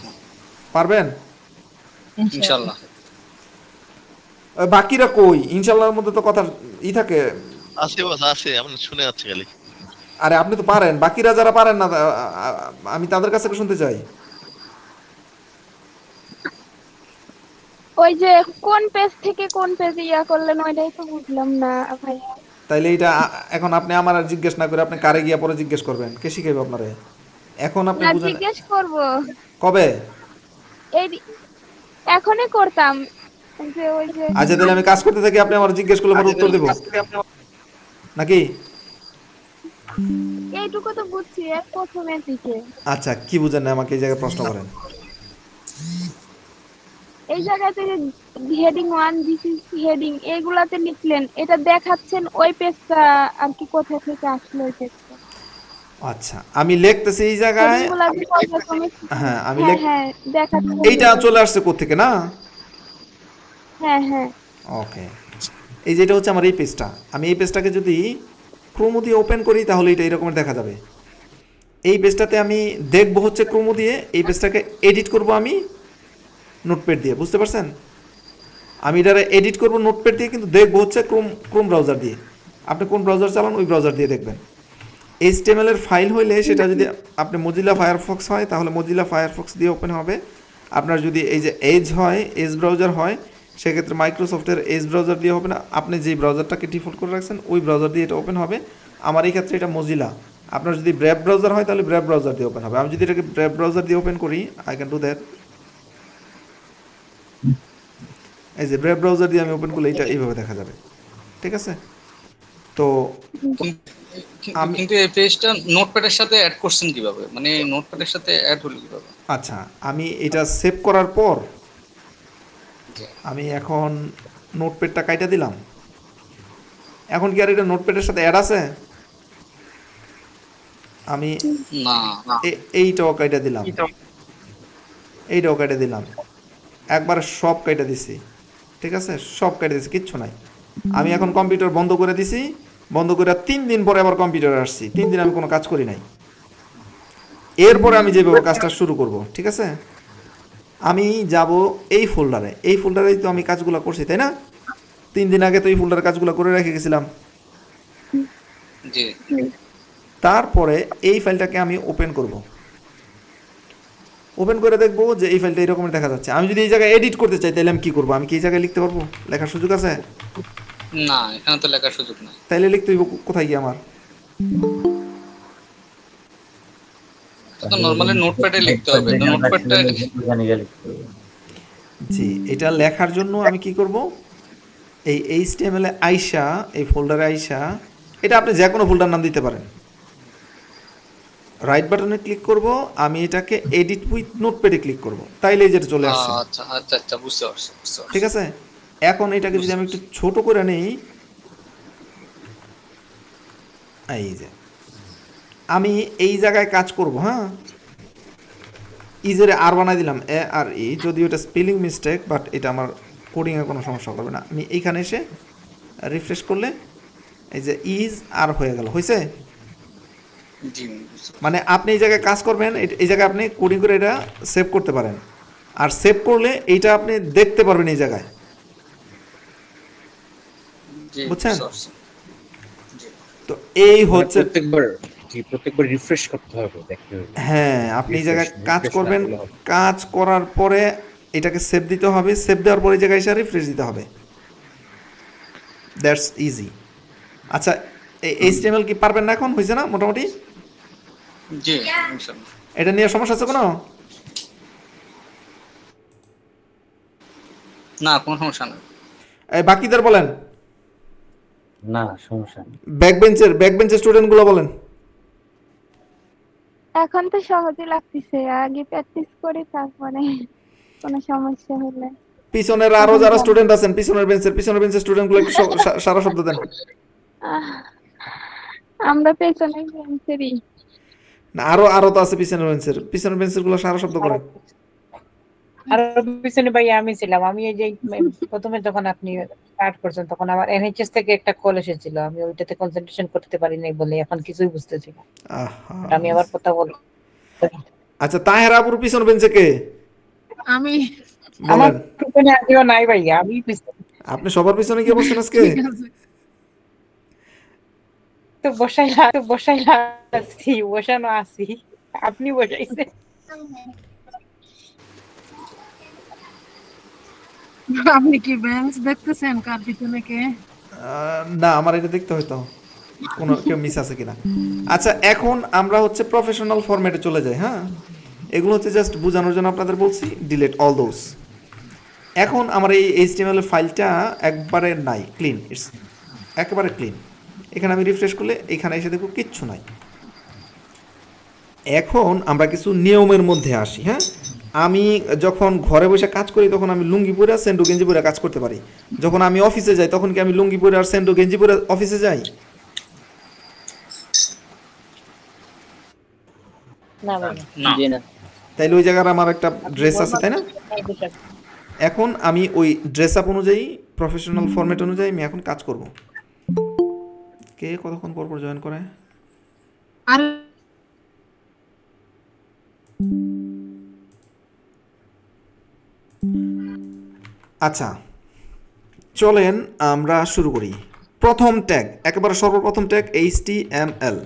পারবেন? ইনশাআল্লাহ। বাকিরা কই? ইনশাল্লাহর মধ্যে তো কথা থাকে। আছে বস, আছে, আমরা শুনে যাচ্ছি খালি। আরে আপনি তো পারেন, বাকিরা যারা পারেন না আমি তাদের কাছে শুনতে চাই। ওই যে কোন পেজ থেকে কোন পেজে ইয়া করলেন ওইটাই তো বুঝলাম না ভাইয়া। তাইলে এটা এখন আপনি আমার আর জিজ্ঞেস না করে আপনি কারে গিয়া পরে জিজ্ঞেস করবেন, কে শিখাইবে আপনারে? এখন আপনি না, বুঝেন জিজ্ঞেস করব। কবে? এই এখনই করতাম, ওই যে আচ্ছা, তাহলে আমি কাজ করতে থাকি, আপনি আমার জিজ্ঞেস করলে আমার উত্তর দেব নাকি? এইটুকু তো বুঝছি এর প্রথমের দিকে। আচ্ছা, কি বুঝেন না আমাকে এই জায়গায় প্রশ্ন করেন? এই জায়গাতে হেডিং 1 দিস ইজ হেডিং এগুলাতে লিখলেন, এটা দেখাচ্ছেন ওই পেজটা আর কি কোথা থেকে আসলো ওই পেজটা? আচ্ছা আমি লিখতেছি এই জায়গায়। হেডিংগুলা যে পর্যায়ক্রমে হ্যাঁ আমি হ্যাঁ হ্যাঁ দেখাচ্ছেন এইটা চলে আসছে কোত্থেকে না? হ্যাঁ হ্যাঁ ওকে, এই যেটা হচ্ছে আমার এই পেজটা। আমি এই পেজটাকে যদি ক্রোমো দিয়ে ওপেন করি তাহলে এটা এরকমের দেখা যাবে। এই পেজটাতে আমি দেখবো হচ্ছে ক্রোমো দিয়ে, এই পেজটাকে এডিট করব আমি নোটপ্যাড দিয়ে, বুঝতে পারছেন? আমি এটা এডিট করব নোটপ্যাড দিয়ে, কিন্তু দেখবো হচ্ছে ক্রোম ব্রাউজার দিয়ে। আপনি কোন ব্রাউজার চালান ওই ব্রাউজার দিয়ে দেখবেন। HTML এর ফাইল হইলে সেটা যদি আপনি মজিলা ফায়ারফক্স হয় তাহলে মজিলা ফায়ারফক্স দিয়ে ওপেন হবে। আপনার যদি এই যে এজ হয়, এজ ব্রাউজার হয়, সেক্ষেত্রে মাইক্রোসফটের এজ ব্রাউজার দিয়ে হবে না। আপনি যে ব্রাউজারটাকে ডিফল্ট করে রাখছেন ওই ব্রাউজার দিয়ে এটা ওপেন হবে। আমার এই ক্ষেত্রে এটা মজিলা। আপনার যদি ব্র্যাব ব্রাউজার হয় তাহলে ব্র্যাব ব্রাউজার দিয়ে ওপেন হবে। আমি যদি এটাকে ব্র্যাব ব্রাউজার দিয়ে ওপেন করি, আই ক্যান ডু দ্যাট। এই যে ব্র্যাব ব্রাউজার দিয়ে আমি ওপেন করলে এটা এইভাবে দেখা যাবে, ঠিক আছে? তো কিন্তু এই পেজটা নোটপ্যাডের সাথে অ্যাড করছেন কিভাবে, মানে নোটপ্যাডের সাথে অ্যাড হলো কিভাবে? আচ্ছা আমি এটা সেভ করার পর আমি এখন নোটপ্যাডটা কাইটা দিলাম। এখন কি আর এটা নোটপ্যাডের সাথে অ্যাড আছে? আমি না এইটাও কাইটা দিলাম, এইটাও কাইটা দিলাম, একবার সব কাইটা দিছি, ঠিক আছে? সব কাইটা দিছি, কিচ্ছু নাই। আমি এখন কম্পিউটার বন্ধ করে দিছি, বন্ধ করে 3 দিন পরে আবার কম্পিউটারে আসছি। 3 দিন আমি কোনো কাজ করি নাই। এরপরে আমি যেভাবে কাজটা শুরু করব, ঠিক আছে? আমি যাব এই ফোল্ডারে, এই ফোল্ডারেই তো আমি কাজগুলো করছি, তাই না? 3 দিন আগে তো এই ফোল্ডারে কাজগুলো করে রেখে গেছিলাম। জি। তারপরে এই ফাইলটাকে আমি ওপেন করব। ওপেন করে দেখবো যে এই ফাইলটা এরকমের দেখা যাচ্ছে। আমি যদি এই জায়গায় এডিট করতে চাই তাহলে আমি কি করব? আমি কি এই জায়গায় লিখতে পারবো? লেখার সুযোগ আছে? না, এখানে তো লেখার সুযোগ নাই। তাইলে লিখতে হইব কোথায় গিয়ে আমার? তো নরমালি নোটপ্যাডে লিখতে হবে। তো নোটপ্যাডটা জি, এটা লেখার জন্য আমি কি করব? এই HTML এ আইসা, এই ফোল্ডারে আইসা, এটা আপনি যে কোনো ফোল্ডার নাম দিতে পারেন। রাইট বাটনে ক্লিক করব, আমি এটাকে এডিট উইথ নোটপ্যাডে ক্লিক করব, তাইলে যেটা চলে আসছে। আচ্ছা আচ্ছা আচ্ছা, বুঝতে পারছি। ঠিক আছে, এখন এটাকে যদি আমি একটু ছোট করে নেই, এই যে আমি এই জায়গায় কাজ করব। হ্যাঁ, ইজেরে আর বানাই দিলাম, এ আর ই, যদিও এটা স্পেলিং মিস্টেক, বাট এটা আমার কোডিংয়ে কোনো সমস্যা করবে না। আমি এইখানে এসে রিফ্রেশ করলে এই যে ইজ আর হয়ে গেল, হয়েছে? মানে আপনি এই জায়গায় কাজ করবেন, এই জায়গায় আপনি কোডিং করে এটা সেভ করতে পারেন, আর সেভ করলে এইটা আপনি দেখতে পারবেন এই জায়গায়, বুঝছেন? তো এই হচ্ছে প্রত্যেকবার রিফ্রেশ করতে হবে, দেখতে হবে। হ্যাঁ, আপনি এই জায়গায় কাজ করবেন, কাজ করার পরে এটাকে সেভ দিতে হবে, সেভ দেওয়ার পরে এই জায়গায় এসে রিফ্রেশ দিতে হবে। That's easy. আচ্ছা, এই HTML কি পারবেন না এখন? হয়েছে না মোটামুটি? জি, ইনশাআল্লাহ। এটা নিয়ে সমস্যা আছে কোনো? না, কোনো সমস্যা নেই। এই বাকিদের বলেন। না, সমস্যা নেই। ব্যাকবেঞ্চের স্টুডেন্টগুলো বলেন। এখন তো সহজই লাগতেছে, আগে প্র্যাকটিস করি তারপরে কোনো সমস্যা হলে। পিছনের আরো যারা স্টুডেন্ট আছেন, পিছনের বেঞ্চের স্টুডেন্টগুলো একটু সারা শব্দ দেন। আমরা পেছনের বেঞ্চেরই। না, আরো তো আছে পিছনের বেঞ্চের গুলো সারা শব্দ করেন। আর পিছনে ভাই আমি ছিলাম। আমি এই যে প্রথমে যখন আপনি স্টার্ট করছেন তখন আমার NHS থেকে একটা কল এসেছিল, আমি ওইটাতে কনসেন্ট্রেশন করতে পারি নাই বলে এখন কিছুই বুঝতেছি না। আমি আবার কথা বলি। আচ্ছা, তাহের আপুর পিছন বেঞ্চে কে? আমি। আমার পিছনে আজও নাই ভাই, আমি পিছনে। আপনি সবার পিছনে গিয়ে বসছেন আজকে? তো বসানো আছি, আপনি বসাইছেন। আপনি কি বেঞ্চ দেখতেছেন কার পিছনে কে? না, আমার এটা দেখতে হয়তো কোনো কেউ মিস আছে কিনা। আচ্ছা, এখন আমরা হচ্ছে প্রফেশনাল ফরম্যাটে চলে যাই। হ্যাঁ, এগুলো হচ্ছে জাস্ট বোঝানোর জন্য আপনাদের বলছি, ডিলিট অল দোজ। এখন আমার এই HTML ফাইলটা একবারে নাই, ক্লিন, ইটস একেবারে ক্লিন। এখানে আমি রিফ্রেশ করলে এখানে এসে দেখব কিচ্ছু নাই। এখন আমরা কিছু নিয়মের মধ্যে আসি। হ্যাঁ, আমি যখন ঘরে বসে কাজ করি তখন আমি লুঙ্গি পরে সেন্ডো গেঞ্জি পরে কাজ করতে পারি। যখন আমি অফিসে যাই তখন কি আমি লুঙ্গি পরে আর সেন্ডো গেঞ্জি পরে অফিসে যাই? না ভাই না জি না। তাইলে ওই জায়গার আমার একটা ড্রেস আছে, তাই না? এখন আমি ওই ড্রেস আপ অনুযায়ী, প্রফেশনাল ফরম্যাট অনুযায়ী আমি এখন কাজ করব। কে কতক্ষণ পর পর জয়েন করে? আর আচ্ছা, চলেন আমরা শুরু করি। প্রথম ট্যাগ, একেবারে সর্বপ্রথম ট্যাগ HTML,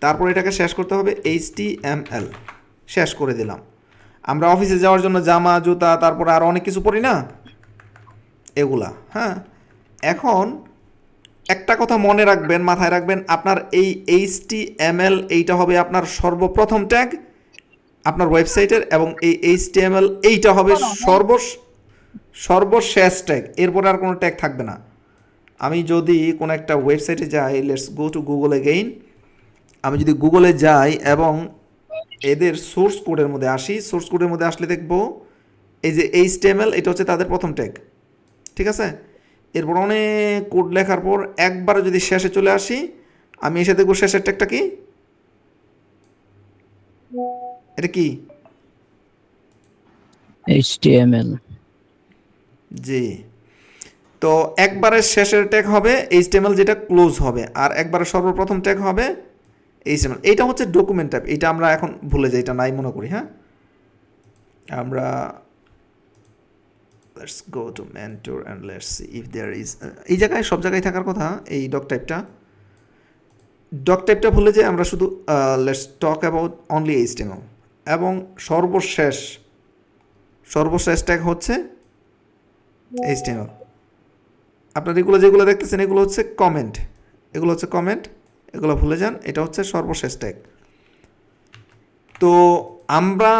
তারপর এটাকে শেষ করতে হবে HTML। শেষ করে দিলাম। আমরা অফিসে যাওয়ার জন্য জামা, জুতা, তারপর আর অনেক কিছু পরি না, এগুলা। হ্যাঁ, এখন একটা কথা মনে রাখবেন, মাথায় রাখবেন, আপনার এই HTML এইটা হবে আপনার সর্বপ্রথম ট্যাগ আপনার ওয়েবসাইটের, এবং এই HTML এইটা হবে সর্বশেষ ট্যাগ। এরপরে আর কোনো ট্যাগ থাকবে না। আমি যদি কোনো একটা ওয়েবসাইটে যাই, let's go two Google again. আমি যদি গুগলে যাই এবং এদের সোর্স কোডের মধ্যে আসি, সোর্স কোডের মধ্যে আসলে দেখব এই যে HTML এটা হচ্ছে তাদের প্রথম ট্যাগ, ঠিক আছে? এরপর অনেক কোড লেখার পর একবারে যদি শেষে চলে আসি, আমি এসে দেখব শেষের ট্যাগটা কি, এটা কি? HTML। জি, তো একবারে শেষের ট্যাগ হবে HTML যেটা ক্লোজ হবে, আর একবারে সর্বপ্রথম ট্যাগ হবে HTML। এইটা হচ্ছে ডকুমেন্ট টাইপ, এটা আমরা এখন ভুলে যাই, এটা নাই মনে করি। হ্যাঁ, আমরা let's go to mentor and let's see if there is, এই জায়গায় সব জায়গায় থাকার কথা এই ডক টাইপটা ভুলে যাই আমরা, শুধু let's talk about only HTML। এবং সর্বশেষ ট্যাগ হচ্ছে HTML। আপনারা এগুলো যেগুলো দেখতেছেন এগুলো হচ্ছে কমেন্ট, এগুলো ভুলে যান, এটা হচ্ছে সর্বশেষ ট্যাগ। তো আমরা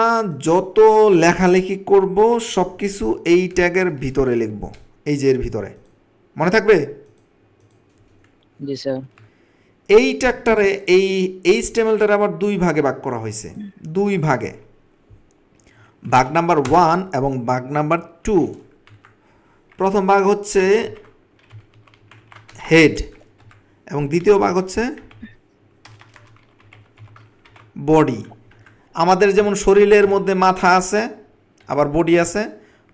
যত লেখালেখি করব সব কিছু এই ট্যাগের ভিতরে লিখব, এই যে এর ভিতরে, মনে থাকবে? জি স্যার। এই ট্যাগটারে, এই HTMLটারে আবার দুই ভাগে ভাগ করা হয়েছে, দুই ভাগে, ভাগ নাম্বার 1 এবং ভাগ নাম্বার 2। প্রথম ভাগ হচ্ছে হেড এবং দ্বিতীয় ভাগ হচ্ছে বডি। আমাদের যেমন শরীরের মধ্যে মাথা আছে, আবার বডি আছে।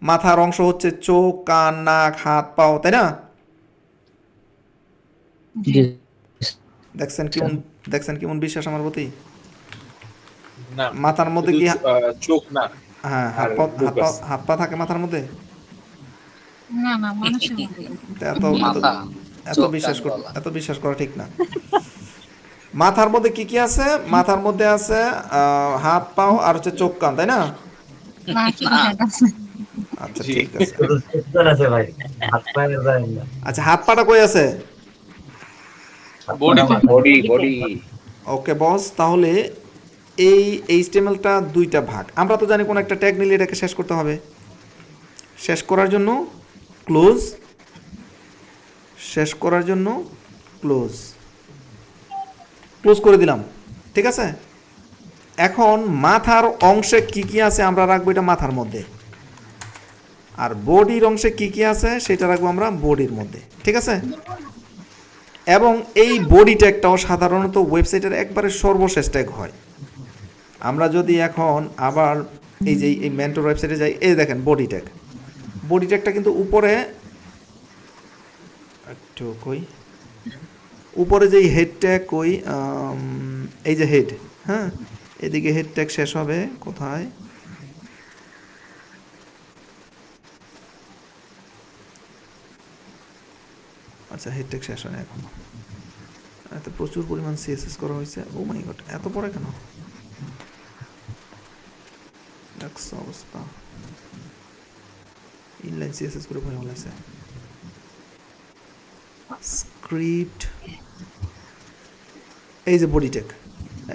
মাথার অংশ হচ্ছে চোখ, কান, নাক, হাত, পাও, তাই না? জি। দেখছেন কেমন বিশ্বাস আমার প্রতি? না, মাথার মধ্যে কি চোখ না? হ্যাঁ, হাত পা থাকে মাথার মধ্যে। না না, মানুষের এত বিশ্বাস করা ঠিক না। মাথার মধ্যে কি কি আছে? মাথার মধ্যে আছে হাত, পাও আর হচ্ছে চোখ, কান, তাই না? আচ্ছা ঠিক আছে। আচ্ছা, হাত পাটা কই আছে? বডি। ওকে বস, তাহলে এই HTMLটা দুইটা ভাগ। আমরা তো জানি কোন একটা ট্যাগ নিলে এটাকে শেষ করতে হবে। শেষ করার জন্য ক্লোজ করে দিলাম, ঠিক আছে? এখন মাথার অংশে কি কি আছে আমরা রাখবো এটা মাথার মধ্যে, আর বডির অংশে কি কি আছে সেটা রাখবো আমরা বডির মধ্যে, ঠিক আছে? এবং এই বডি ট্যাগটাও সাধারণত ওয়েবসাইটের একবারে সর্বশেষ ট্যাগ হয়। আমরা যদি এখন আবার এই যে এই মেন্টর ওয়েবসাইটে যাই, এই দেখেন বডি ট্যাগটা কিন্তু উপরে একটু উপরে যেই হেড ট্যাগ এই যে হেড, হ্যাঁ, এদিকে হেড ট্যাগ শেষ হবে কোথায়? আচ্ছা, হেড ট্যাগ শেষ হয় না এখন, এত প্রচুর পরিমাণ CSS করা হয়েছে। ও মাই গড, এত পরে কেন? অবস্থা, ইনলাইন CSS করে ভয় হয়েছে। স্ক্রিপ্ট, এই যে বডি ট্যাগ,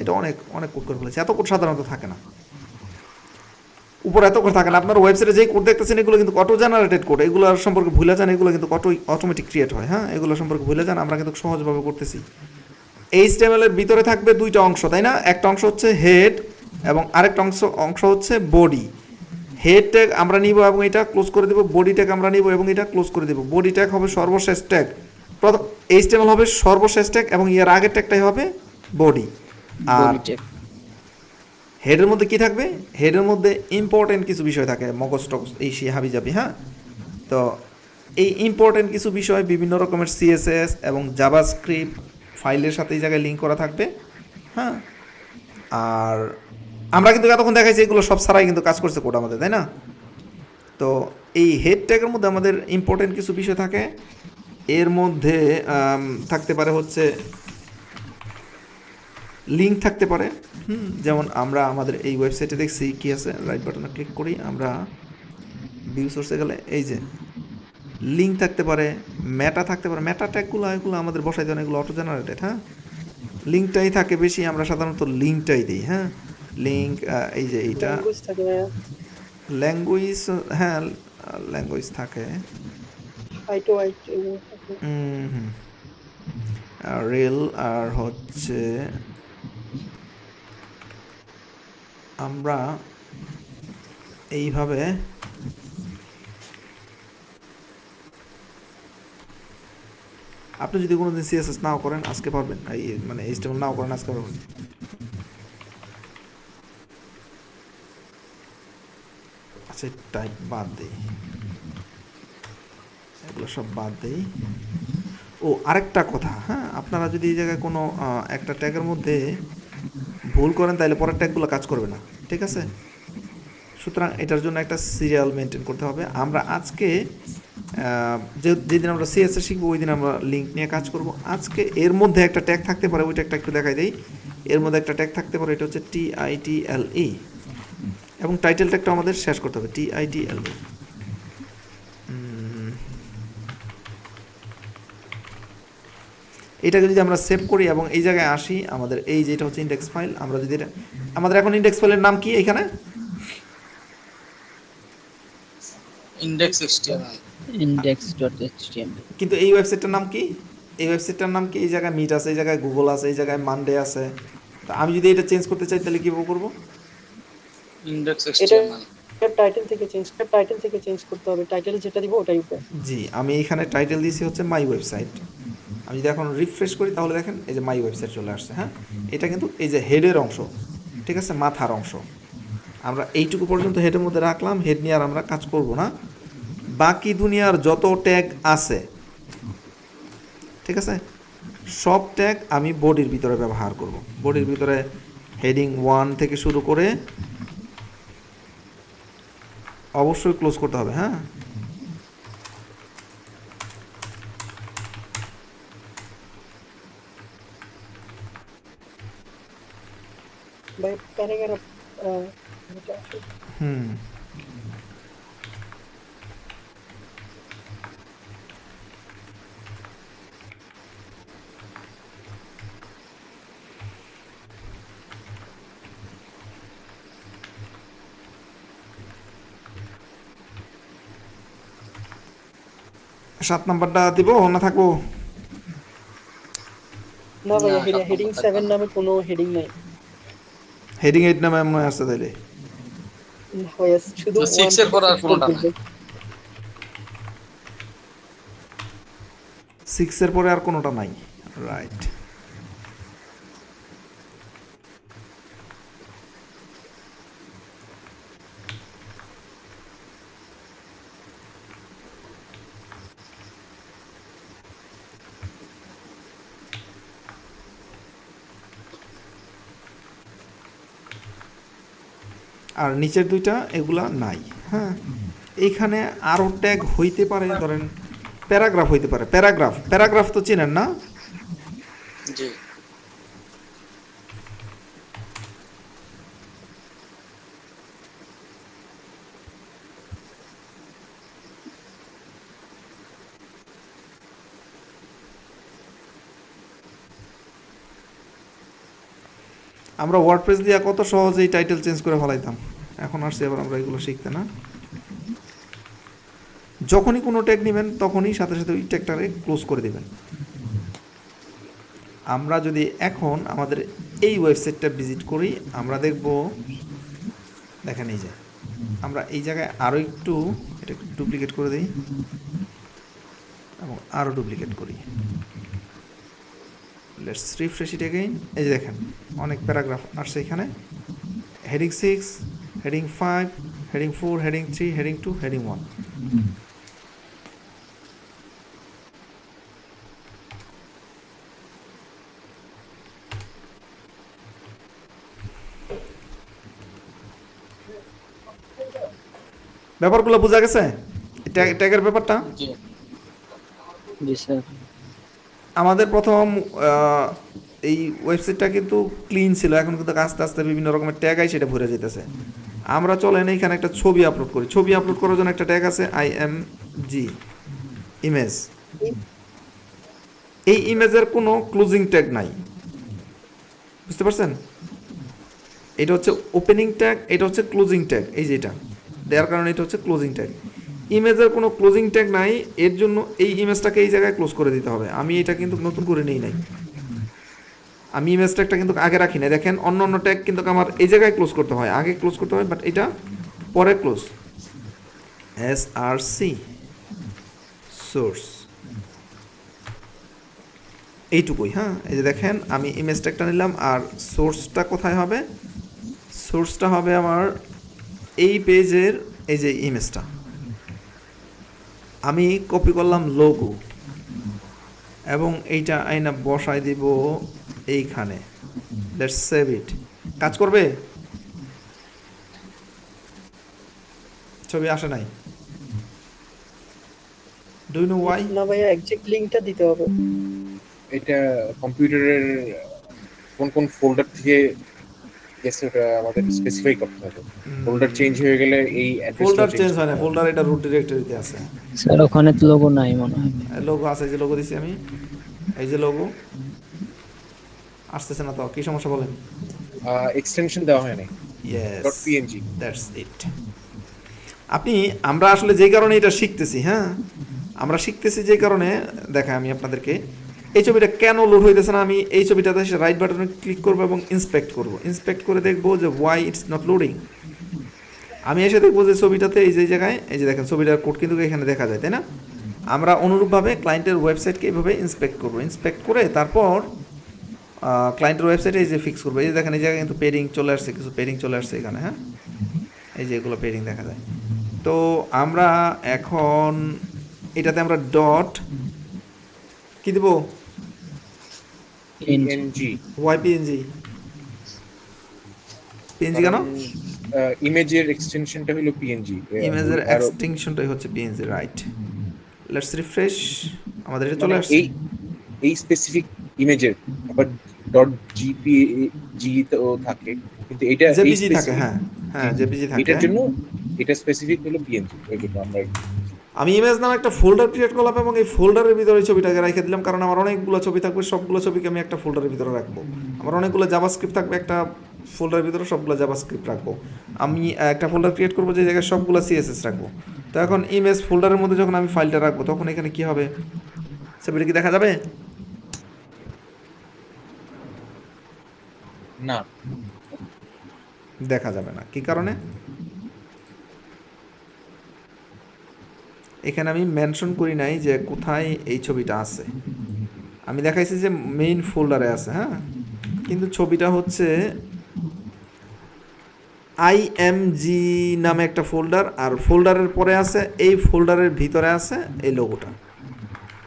এটা অনেক কোড করে ফেলেছে। এত কোড সাধারণত থাকে না, উপরে এত কোড থাকে না। আপনার ওয়েবসাইটে যেই কোড দেখতেছেন এগুলো কিন্তু অটো জেনারেটেড কোড, এগুলোর সম্পর্কে ভুলে যান, এগুলো কিন্তু অটোমেটিক ক্রিয়েট হয়। হ্যাঁ, এগুলো সম্পর্কে ভুলে যান, আমরা কিন্তু সহজভাবে করতেছি। HTML এর ভিতরে থাকবে দুইটা অংশ, তাই না? একটা অংশ হচ্ছে হেড, এবং আরেকটা অংশ হচ্ছে বডি। হেড ট্যাগ আমরা নিব এবং এটা ক্লোজ করে দেব, বডি ট্যাগ আমরা নিব এবং এটা ক্লোজ করে দেব। বডি ট্যাগ হবে সর্বশেষ ট্যাগ, প্রথম HTML হবে সর্বশেষ ট্যাগ এবং এর আগের ট্যাগটাই হবে বডি। আর হেডের মধ্যে কি থাকবে? হেডের মধ্যে ইম্পর্টেন্ট কিছু বিষয় থাকে, মগজ টগজ এই সে হাবি যাবি। হ্যাঁ, তো এই ইম্পর্টেন্ট কিছু বিষয় বিভিন্ন রকমের CSS এবং জাভাস্ক্রিপ্ট ফাইলের সাথে এই জায়গায় লিঙ্ক করা থাকবে। হ্যাঁ, আর আমরা কিন্তু এতক্ষণ দেখাইছি এগুলো সব ছাড়াই কিন্তু কাজ করছে কোড আমাদের, তাই না? তো এই হেড ট্যাগের মধ্যে আমাদের ইম্পর্টেন্ট কিছু বিষয় থাকে। এর মধ্যে থাকতে পারে হচ্ছে লিঙ্ক থাকতে পারে। যেমন আমরা আমাদের এই ওয়েবসাইটে দেখছি কি আছে, রাইট বাটনে ক্লিক করি, আমরা ভিউ সোর্সে গেলে এই যে লিঙ্ক থাকতে পারে, মেটা থাকতে পারে। মেটা ট্যাগগুলো এগুলো আমাদের বসাই দেওয়া, এগুলো অটো জেনারেটেড। হ্যাঁ, লিঙ্কটাই থাকে বেশি, আমরা সাধারণত লিঙ্কটাই দিই। হ্যাঁ, লিঙ্ক এই যে এইটা ল্যাঙ্গুয়েজ, হ্যাঁ ল্যাঙ্গুয়েজ থাকে, রেল আর হচ্ছে আমরা এইভাবে আপনি যদি কোনোদিন CSS নাও করেন আজকে পারবেন, এই মানে HTML নাও করেন আজকে পারবেন। আচ্ছা টাইপ বাদ দেই, এগুলো সব বাদ দেই। ও আরেকটা কথা, হ্যাঁ আপনারা যদি এই জায়গায় কোনো একটা ট্যাগের মধ্যে ভুল করেন তাহলে পরের ট্যাগগুলো কাজ করবে না, ঠিক আছে? সুতরাং এটার জন্য একটা সিরিয়াল মেনটেন করতে হবে। আমরা আজকে যেদিন আমরা CSS শিখবো ওই দিন আমরা লিঙ্ক নিয়ে কাজ করব। আজকে এর মধ্যে একটা ট্যাগ থাকতে পারে, ওই ট্যাগটা একটু দেখাই দেই। এর মধ্যে একটা ট্যাগ থাকতে পারে, এটা হচ্ছে TITLE এবং টাইটেল ট্যাগটা আমাদের শেষ করতে হবে TITLE। এটাকে যদি আমরা সেভ করি এবং এই জায়গায় আসি, আমাদের এই যেটা হচ্ছে ইন্ডেক্স ফাইল, আমরা যদি এটা আমাদের এখন ইন্ডেক্স ফাইলের নাম কি এখানে? index.html। কিন্তু এই ওয়েবসাইটটার নাম কি? এই ওয়েবসাইটটার নাম কি? এই জায়গায় মিট আছে, এই জায়গায় গুগল আছে, এই জায়গায় মানডে আছে। তো আমি যদি এটা চেঞ্জ করতে চাই তাহলে কিভাবে করব? index.html টাইটেল থেকে চেঞ্জ করতে হবে, টাইটেলে যেটা দিব ওটাই উপরে। জি, আমি এখানে টাইটেল দিয়েছি হচ্ছে মাই ওয়েবসাইট। আমি যদি এখন রিফ্রেশ করি তাহলে দেখেন এই যে মাই ওয়েবসাইট চলে আসছে। হ্যাঁ, এটা কিন্তু এই যে হেডের অংশ, ঠিক আছে, মাথার অংশ। আমরা এইটুকু পর্যন্ত হেডের মধ্যে রাখলাম, হেড নিয়ে আর আমরা কাজ করব না। বাকি দুনিয়ার যত ট্যাগ আছে, ঠিক আছে, সব ট্যাগ আমি বডির ভিতরে ব্যবহার করব। বডির ভিতরে হেডিং 1 থেকে শুরু করে অবশ্যই ক্লোজ করতে হবে। হ্যাঁ, বাই প্যারাগ্রাফ হুম, সাত নাম্বারটা দিব না থাকবো? না ভাইয়া, হেডিং 7 নামে কোনো হেডিং নাই। হেডিং 8 নামে মনে আসছে তাইলে? ভাইয়া শুধু 6 এর পর আর কোনটা নাই। 6 এর পরে আর কোনোটা নাই, রাইট। আর নিচের দুইটা এগুলা নাই। হ্যাঁ, এইখানে আরও ট্যাগ হইতে পারে, ধরেন প্যারাগ্রাফ হইতে পারে। প্যারাগ্রাফ তো চেনেন না? জি, আমরা ওয়ার্ডপ্রেস দিয়ে কত সহজেই টাইটেল চেঞ্জ করে ফেলাইতাম। এখন আসছি আবার আমরা এগুলো শিখতে না। যখনই কোনো ট্যাগ নেবেন তখনই সাথে সাথে ওই ট্যাগটারে ক্লোজ করে দেবেন। আমরা যদি এখন আমাদের এই ওয়েবসাইটটা ভিজিট করি, আমরা দেখব, দেখেন এই যে আমরা এই জায়গায় আরও একটু এটা ডুপ্লিকেট করে দিই এবং আরও ডুপ্লিকেট করি। Let's refresh it again. এই যে দেখেন অনেক প্যারাগ্রাফ আসছে এখানে, heading 6, heading 5, heading 4, heading 3, heading 2, heading 1। ব্যাপারগুলো বোঝা গেছে ট্যাগের ব্যাপারটা? জি স্যার। আমাদের প্রথম এই ওয়েবসাইটটা কিন্তু ক্লিন ছিল, এখন কিন্তু আস্তে আস্তে বিভিন্ন রকমের ট্যাগ আই সেটা ভরে যেতেছে। আমরা চলেন এইখানে একটা ছবি আপলোড করি। ছবি আপলোড করার জন্য একটা ট্যাগ আছে IMG ইমেজ। এই ইমেজের কোনো ক্লোজিং ট্যাগ নাই, বুঝতে পারছেন? এটা হচ্ছে ওপেনিং ট্যাগ, এটা হচ্ছে ক্লোজিং ট্যাগ। এই যে এটা দেওয়ার কারণে এটা হচ্ছে ক্লোজিং ট্যাগ। ইমেজের কোনো ক্লোজিং ট্যাগ নাই, এর জন্য এই ইমেজটাকে এই জায়গায় ক্লোজ করে দিতে হবে। আমি এটা কিন্তু নতুন করে নেই নাই, আমি ইমেজ ট্যাগটা কিন্তু আগে রাখি না। দেখেন অন্য অন্য ট্যাগ কিন্তু আমার এই জায়গায় ক্লোজ করতে হয়, আগে ক্লোজ করতে হয়, বাট এটা পরে ক্লোজ। SRC সোর্স এইটুকুই। হ্যাঁ, এই যে দেখেন আমি ইমেজ ট্যাগটা নিলাম, আর সোর্সটা কোথায় হবে? সোর্সটা হবে আমার এই পেজের এই যে ইমেজটা। আমি কপি করলাম লোগো এবং এইটা আইনা বসাই দিব এইখানে। Let's save it. কাজ করবে? ছবি আসে নাই, ডু ইউ নো ওয়াই? না ভাইয়া, এক্সাক্ট লিংকটা দিতে হবে। এটা কম্পিউটারের কোন কোন ফোল্ডার থেকে গেছে ওটা আমাদের স্পেসিফাই করতে হবে। ফোল্ডার চেঞ্জ হয়ে গেলে এই অ্যাড্রেসটা ফোল্ডার চেঞ্জ হয় না, ফোল্ডার এটা রুট ডিরেক্টরিতে আছে। স্যার ওখানে তো লোগো নাই মনে হয়। লোগো আছে, এই যে লোগো দিছি আমি, এই যে লোগো আসতেছে না তো, কি সমস্যা বলেন? এক্সটেনশন দেওয়া হয় নাই। Yes, .png that's it. আমরা আসলে যেই কারণে এটা শিখতেছি, হ্যাঁ আমরা শিখতেছি যেই কারণে, দেখা আমি আপনাদেরকে এই ছবিটা কেন লোড হইতেছে না। আমি এই ছবিটাতে এসে রাইট বাটনে ক্লিক করবো এবং ইন্সপেক্ট করব। ইন্সপেক্ট করে দেখবো যে ওয়াই ইটস নট লোডিং। আমি এসে দেখবো যে ছবিটাতে এই যে জায়গায় এই যে দেখেন ছবিটার কোড কিন্তু এখানে দেখা যায়, তাই না? আমরা অনুরূপভাবে ক্লায়েন্টের ওয়েবসাইটকে এইভাবে ইন্সপেক্ট করবো। ইন্সপেক্ট করে তারপর ক্লায়েন্টের ওয়েবসাইটে এই যে ফিক্স করবো। এই যে দেখেন এই জায়গায় কিন্তু পেডিং চলে আসছে, কিছু পেডিং চলে আসছে এখানে। হ্যাঁ, এই যে এগুলো পেডিং দেখা যায়। তো আমরা এখন এটাতে আমরা ডট কি দেবো? PNG। Y PNG? পিএনজি কেন? ইমেজের এক্সটেনশনটা হলো PNG। ইমেজের এক্সটেনশনটাই হচ্ছে PNG, রাইট। লেটস রিফ্রেশ, আমাদের এটা চলে আসছে। এই স্পেসিফিক ইমেজের আবার .jpg তো থাকে, কিন্তু এটা জেপিজি থাকে। হ্যাঁ হ্যাঁ, জেপিজি থাকে। এটার জন্য এটা স্পেসিফিক হলো PNG। এই জন্য আমরা আমি ইমেজ নামে একটা ফোল্ডার ক্রিয়েট করলাম এবং এই ফোল্ডারের ভিতরে ছবিটাকে রেখে দিলাম, কারণ আমার অনেকগুলো ছবি থাকবে, সবগুলো ছবিকে আমি একটা ফোল্ডারের ভিতরে রাখবো। আমার অনেকগুলো জাভাস্ক্রিপ্ট থাকবে, একটা ফোল্ডারের ভিতরে সবগুলো জাভাস্ক্রিপ্ট রাখবো। আমি একটা ফোল্ডার ক্রিয়েট করবো যে জায়গায় সবগুলো CSS রাখবো। তো এখন ইমেজ ফোল্ডারের মধ্যে যখন আমি ফাইলটা রাখবো তখন এখানে কি হবে? ছবিটা কি দেখা যাবে? না, দেখা যাবে না। কি কারণে? এখানে আমি মেনশন করি নাই যে কোথায় এই ছবিটা আছে। আমি দেখাইছি যে মেইন ফোল্ডারে আছে। হ্যাঁ, কিন্তু ছবিটা হচ্ছে IMG নামে একটা ফোল্ডার, আর ফোল্ডারের পরে আছে, এই ফোল্ডারের ভিতরে আছে এই লোগোটা।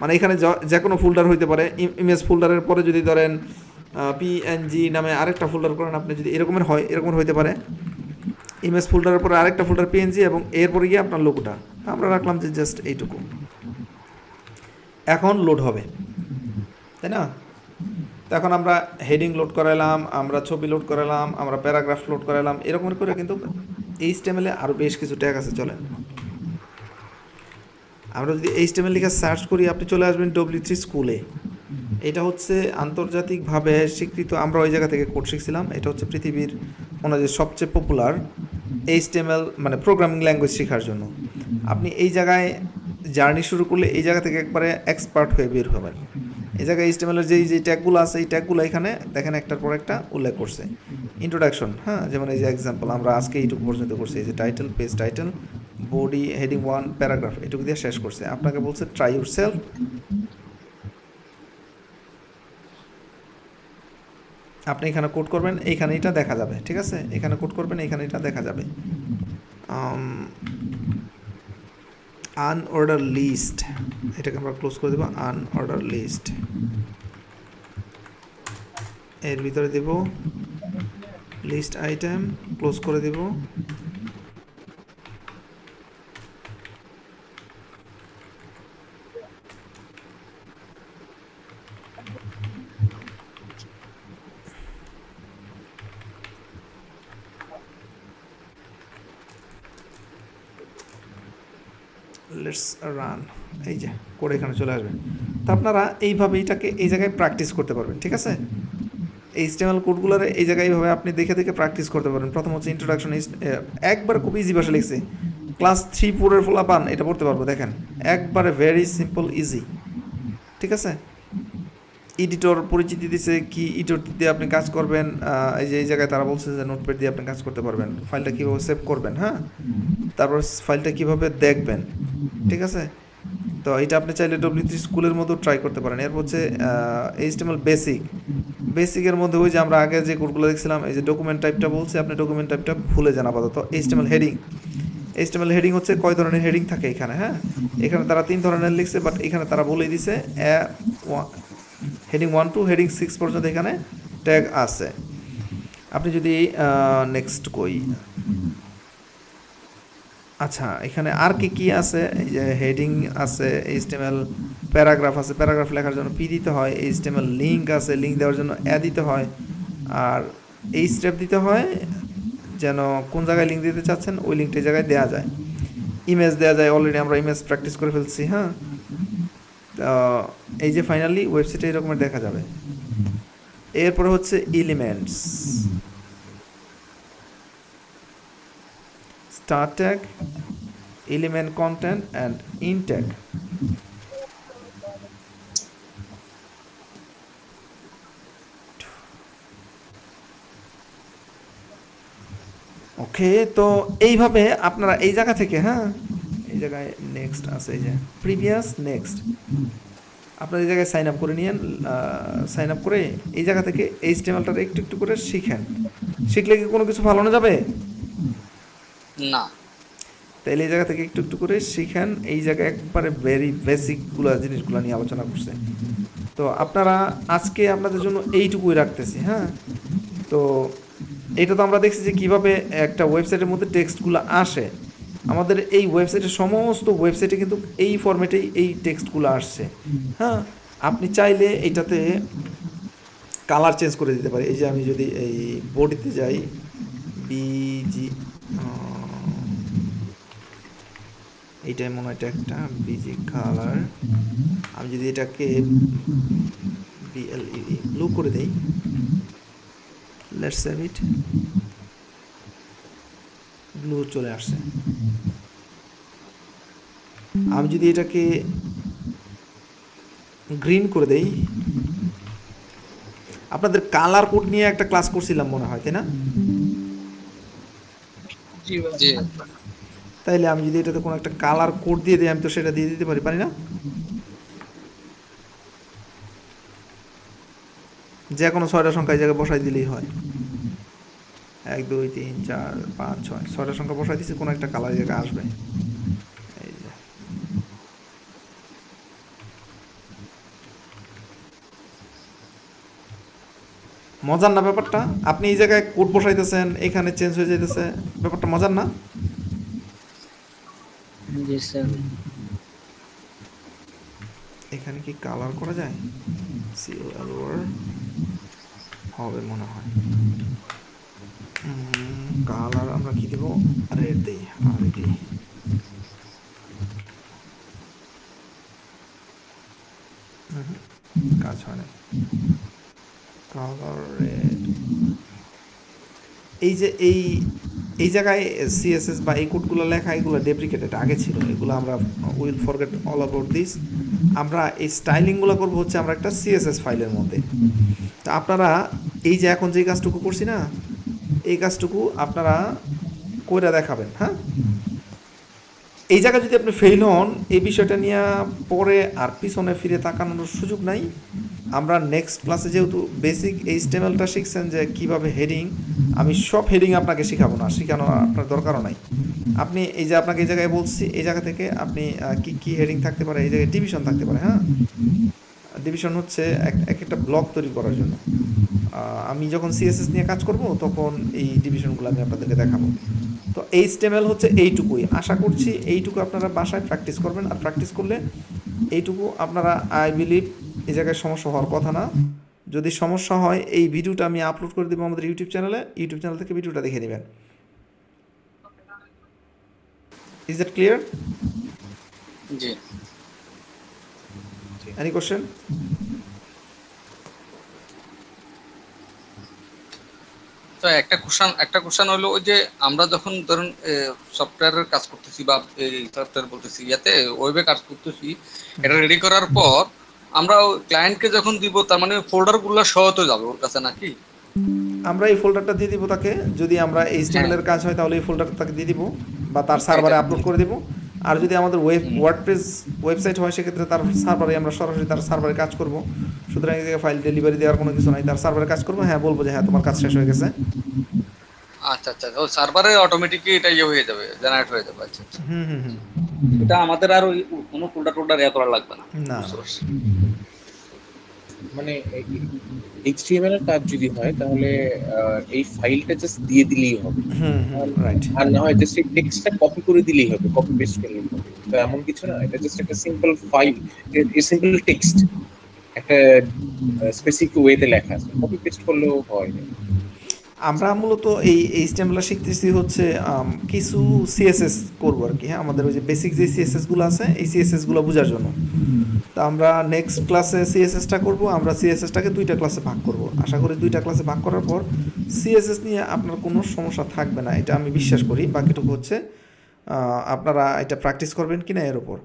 মানে এখানে যে কোনো ফোল্ডার হইতে পারে। ইমেজ ফোল্ডারের পরে যদি ধরেন PNG নামে আরেকটা ফোল্ডার করেন আপনি, যদি এরকমের হয়, এরকম হইতে পারে। ইমেজ ফোল্ডারের পরে আরেকটা ফোল্ডার PNG এবং এরপরে গিয়ে আপনার লোগোটা। আমরা রাখলাম যে জাস্ট এইটুকু। এখন লোড হবে, তাই না? তো এখন আমরা হেডিং লোড করালাম, আমরা ছবি লোড করালাম, আমরা প্যারাগ্রাফ লোড করালাম, এরকম করে কিন্তু HTML-এ আরও বেশ কিছু ট্যাগ আছে। চলেন আমরা যদি HTML লিখে সার্চ করি, আপনি চলে আসবেন W3 স্কুলে। এটা হচ্ছে আন্তর্জাতিকভাবে স্বীকৃত, আমরা ওই জায়গা থেকে কোড শিখছিলাম। এটা হচ্ছে পৃথিবীর মনে হয় সবচেয়ে পপুলার HTML মানে প্রোগ্রামিং ল্যাঙ্গুয়েজ শেখার জন্য। আপনি এই জায়গায় জার্নি শুরু করলে এই জায়গা থেকে একবারে এক্সপার্ট হয়ে বের হবেন। এই জায়গায় HTML এর যে ট্যাগগুলো আছে এই ট্যাগগুলো এখানে দেখেন একটার পর একটা উল্লেখ করছে। ইন্ট্রোডাকশন, হ্যাঁ, যেমন এই যে এক্সাম্পল আমরা আজকে এইটুকু পর্যন্ত করছি, এই যে title, page title, body, heading 1, paragraph, এটুকু দিয়ে শেষ করছে। আপনাকে বলছে ট্রাই ইউর সেলফ। আপনি এখানে কোড করবেন, এইখানে এটা দেখা যাবে, ঠিক আছে? এখানে কোড করবেন, এইখানে এটা দেখা যাবে। আনঅর্ডার লিস্ট, এটাকে আমরা ক্লোজ করে দেবো। আনঅর্ডার লিস্ট, এর ভিতরে দেব লিস্ট আইটেম, ক্লোজ করে দেব। লেটস রান, এই যে কোড এখানে চলে আসবে। তো আপনারা এইভাবে এটাকে এই জায়গায় প্র্যাকটিস করতে পারবেন, ঠিক আছে? HTML কোডগুলোর এই জায়গায় এইভাবে আপনি দেখে দেখে প্র্যাকটিস করতে পারবেন। প্রথম হচ্ছে ইন্ট্রোডাকশন, একবার খুব ইজি ভাষা লিখছে, ক্লাস 3-4 এর ফলাফল এটা পড়তে পারবো। দেখেন একবারে ভেরি সিম্পল ইজি, ঠিক আছে? এডিটর পরিচিতি দিছে, কি এডিটর দিয়ে আপনি কাজ করবেন। এই যে এই জায়গায় তারা বলছে যে নোটপ্যাড দিয়ে আপনি কাজ করতে পারবেন। ফাইলটা কীভাবে সেভ করবেন, হ্যাঁ, তারপর ফাইলটা কীভাবে দেখবেন, ঠিক আছে? তো এটা আপনি চাইলে W3 স্কুলের মতো ট্রাই করতে পারেন। এরপর হচ্ছে HTML বেসিকের মধ্যে ওই যে আমরা আগে যে কোডগুলো দেখছিলাম, এই যে ডকুমেন্ট টাইপটা বলছে, আপনি ডকুমেন্ট টাইপটা ভুলে যান আপাতত। HTML হেডিং হচ্ছে কয় ধরনের হেডিং থাকে এখানে, হ্যাঁ, এখানে তারা 3 ধরনের লিখছে, বাট এখানে তারা বলেই দিছে হেডিং 1 to হেডিং 6 পর্যন্ত এখানে ট্যাগ আছে। আপনি যদি নেক্সট কই, আচ্ছা এখানে আর কি আছে, এই যে হেডিং আছে, HTML প্যারাগ্রাফ আছে, প্যারাগ্রাফ লেখার জন্য P দিতে হয়, HTML লিঙ্ক আছে, লিঙ্ক দেওয়ার জন্য A দিতে হয়, আর এই স্টেপ দিতে হয় যেন কোন জায়গায় লিঙ্ক দিতে চাচ্ছেন ওই লিঙ্কটা জায়গায় দেওয়া যায়। ইমেজ দেওয়া যায়, অলরেডি আমরা ইমেজ প্র্যাকটিস করে ফেলছি, হ্যাঁ। এই যে ফাইনালি ওয়েবসাইটে এরকমের দেখা যাবে। এরপরে হচ্ছে elements, start tag, element content and int tag. ওকে, তো এইভাবে আপনারা এই জায়গা থেকে, হ্যাঁ, এই জায়গায় নেক্সট আছে, এই যে প্রিভিয়াস নেক্সট, আপনারা এই জায়গায় সাইন আপ করে নিয়েন। সাইন আপ করে এই জায়গা থেকে HTML-টা একটু একটু করে শিখেন। শিখলে কি কোনো কিছু ভালো না যাবে না? তাইলে এই জায়গা থেকে একটু একটু করে শিখেন। এই জায়গায় একবারে ভেরি বেসিকগুলো জিনিসগুলো নিয়ে আলোচনা করছে। তো আপনারা আজকে আপনাদের জন্য এইটুকুই রাখতেছি, হ্যাঁ। তো এটা তো আমরা দেখছি যে কীভাবে একটা ওয়েবসাইটের মধ্যে টেক্সটগুলো আসে। আমাদের এই ওয়েবসাইটের সমস্ত ওয়েবসাইটে কিন্তু এই ফরম্যাটেই এই টেক্সটগুলো আসছে, হ্যাঁ। আপনি চাইলে এইটাতে কালার চেঞ্জ করে দিতে পারি। এই যে আমি যদি এই বডিতে যাই, বিজি, এইটাই মনে হয় একটা বিজি কালার, আমি যদি এটাকে BLE ব্লু করে দেই, লেটস সেভ ইট, ব্লু চলে আসছে। আমি যদি এটাকে গ্রিন করে দেই, আপনাদের কালার কোড নিয়ে একটা ক্লাস করছিলাম মনে হয়, তাই না? তাইলে আমি যদি এটাতে কোনো একটা কালার কোড দিয়ে দিই, আমি তো সেটা দিয়ে দিতে পারি না? যে কোনো 6টা সংখ্যা এই জায়গায় বসাই দিলেই হয়। 1 2 3 4 5 6, 6টা সংখ্যা বসাই দিচ্ছি, কোনো একটা কালার জায়গায় আসবে। এই যে মজার না ব্যাপারটা? আপনি এই জায়গায় কোড বসাইতেছেন, এখানে চেঞ্জ হয়ে যাইতেছে, ব্যাপারটা মজার না? জি স্যার। এখানে কি কালার করা যায়? COLOR হবে মনে হয়। কালার আমরা কি দেব? রেড দেই, RED। কাজ হয় না। কালার রেড, এই যে এই জায়গায় সিএসএস বা এই কোডগুলো লেখা এগুলো ডেপ্রিকেটেড আগে ছিল, এগুলো আমরা will forget all about this. আমরা এই স্টাইলিংগুলো করবো হচ্ছে আমরা একটা সিএসএস ফাইলের মধ্যে। তো আপনারা এই যে এখন যে কাজটুকু করছি না, এই কাজটুকু আপনারা কইরা দেখাবেন। হ্যাঁ, এই জায়গায় যদি আপনি ফেল হন, এই বিষয়টা নিয়ে পরে আর পিছনে ফিরে তাকানোর সুযোগ নাই। আমরা নেক্সট ক্লাসে যেহেতু বেসিক এইচটিএমএলটা শিখছেন যে কীভাবে হেডিং, আমি সব হেডিং আপনাকে শেখাবো না, শেখানো আপনার দরকারও নাই। আপনি এই যে আপনাকে এই জায়গায় বলছি, এই জায়গা থেকে আপনি কি কি হেডিং থাকতে পারে, এই জায়গায় ডিভিশন থাকতে পারে। হ্যাঁ, ডিভিশন হচ্ছে একটা ব্লক তৈরি করার জন্য। আমি যখন সিএসএস নিয়ে কাজ করব তখন এই ডিভিশনগুলো আমি আপনাদেরকে দেখাবো। তো এইচটিএমএল হচ্ছে এইটুকুই, আশা করছি এইটুকু আপনারা বাসায় প্র্যাকটিস করবেন। আর প্র্যাকটিস করলে এইটুকু আপনারা, আই বিলিভ এই জায়গায় সমস্যা হওয়ার কথা না। যদি সমস্যা হয়, এই ভিডিওটা আমি আপলোড করে দেবো আমাদের ইউটিউব চ্যানেল থেকে ভিডিওটা দেখে নেবেন। Is that clear? G. Any question? তো একটা কোশ্চেন হলো, ওই যে আমরা যখন ধরুন সফটওয়্যারের কাজ করতেছি বা এই সফটওয়্যার বলতেছি, ইয়াতে ওয়েবে কাজ করতেছি, এটা রেডি করার পর আমরা ক্লায়েন্টকে যখন দিব, তার মানে ফোল্ডারগুলো সহ তো যাবে ওর কাছে নাকি? আমরা এই ফোল্ডারটা দিয়ে দিব তাকে। যদি আমরা এইচটিএমএল এর কাজ হয় তাহলে এই ফোল্ডারটা তাকে দিয়ে দিব বা তার সার্ভারে আপলোড করে দেব। আর যদি আমাদের ওয়ার্ডপ্রেস ওয়েবসাইট হয়, সেক্ষেত্রে তার সার্ভারে আমরা সরাসরি তার সার্ভারে কাজ করব। সুতরাং এই ফাইল ডেলিভারি দেওয়ার কোনো কিছু নাই, তার সার্ভারে কাজ করবো। হ্যাঁ, বলবো যে হ্যাঁ তোমার কাজ শেষ হয়ে গেছে। আচ্ছা আচ্ছা, ও সার্ভারে অটোমেটিকলি এটা হয়ে যাবে, জেনারেট হয়ে যাবে। আচ্ছা, এটা আমাদের আর ওই কোনো ফোল্ডার করা লাগবে না। না, মানে এইচটিএমএল এর কাজ যদি হয় তাহলে এই ফাইলটা জাস্ট দিয়ে দিলেই হবে। রাইট। আর না হয় জাস্ট এই টেক্সটটা কপি করে দিলেই হবে, কপি পেস্ট করলেই হবে। তো এমন কিছু না, এটা জাস্ট একটা সিম্পল ফাইল, সিম্পল টেক্সট একটা স্পেসিফিক ওয়েতে লেখা আছে, কপি পেস্ট করলেও হয়। আমরা মূলত এই এইচটিএমএল শিখতেছি হচ্ছে কিছু সিএসএস করবো আর কি। হ্যাঁ, আমাদের ওই যে বেসিক যে সিএসএসগুলো আছে, এই সিএসএসগুলো বোঝার জন্য। তো আমরা নেক্সট ক্লাসে সিএসএসটা করব। আমরা সিএসএসটাকে 2টা ক্লাসে ভাগ করব। আশা করি 2টা ক্লাসে ভাগ করার পর সিএসএস নিয়ে আপনার কোনো সমস্যা থাকবে না, এটা আমি বিশ্বাস করি। বাকিটুকু হচ্ছে আপনারা এটা প্র্যাকটিস করবেন কিনা এর উপর।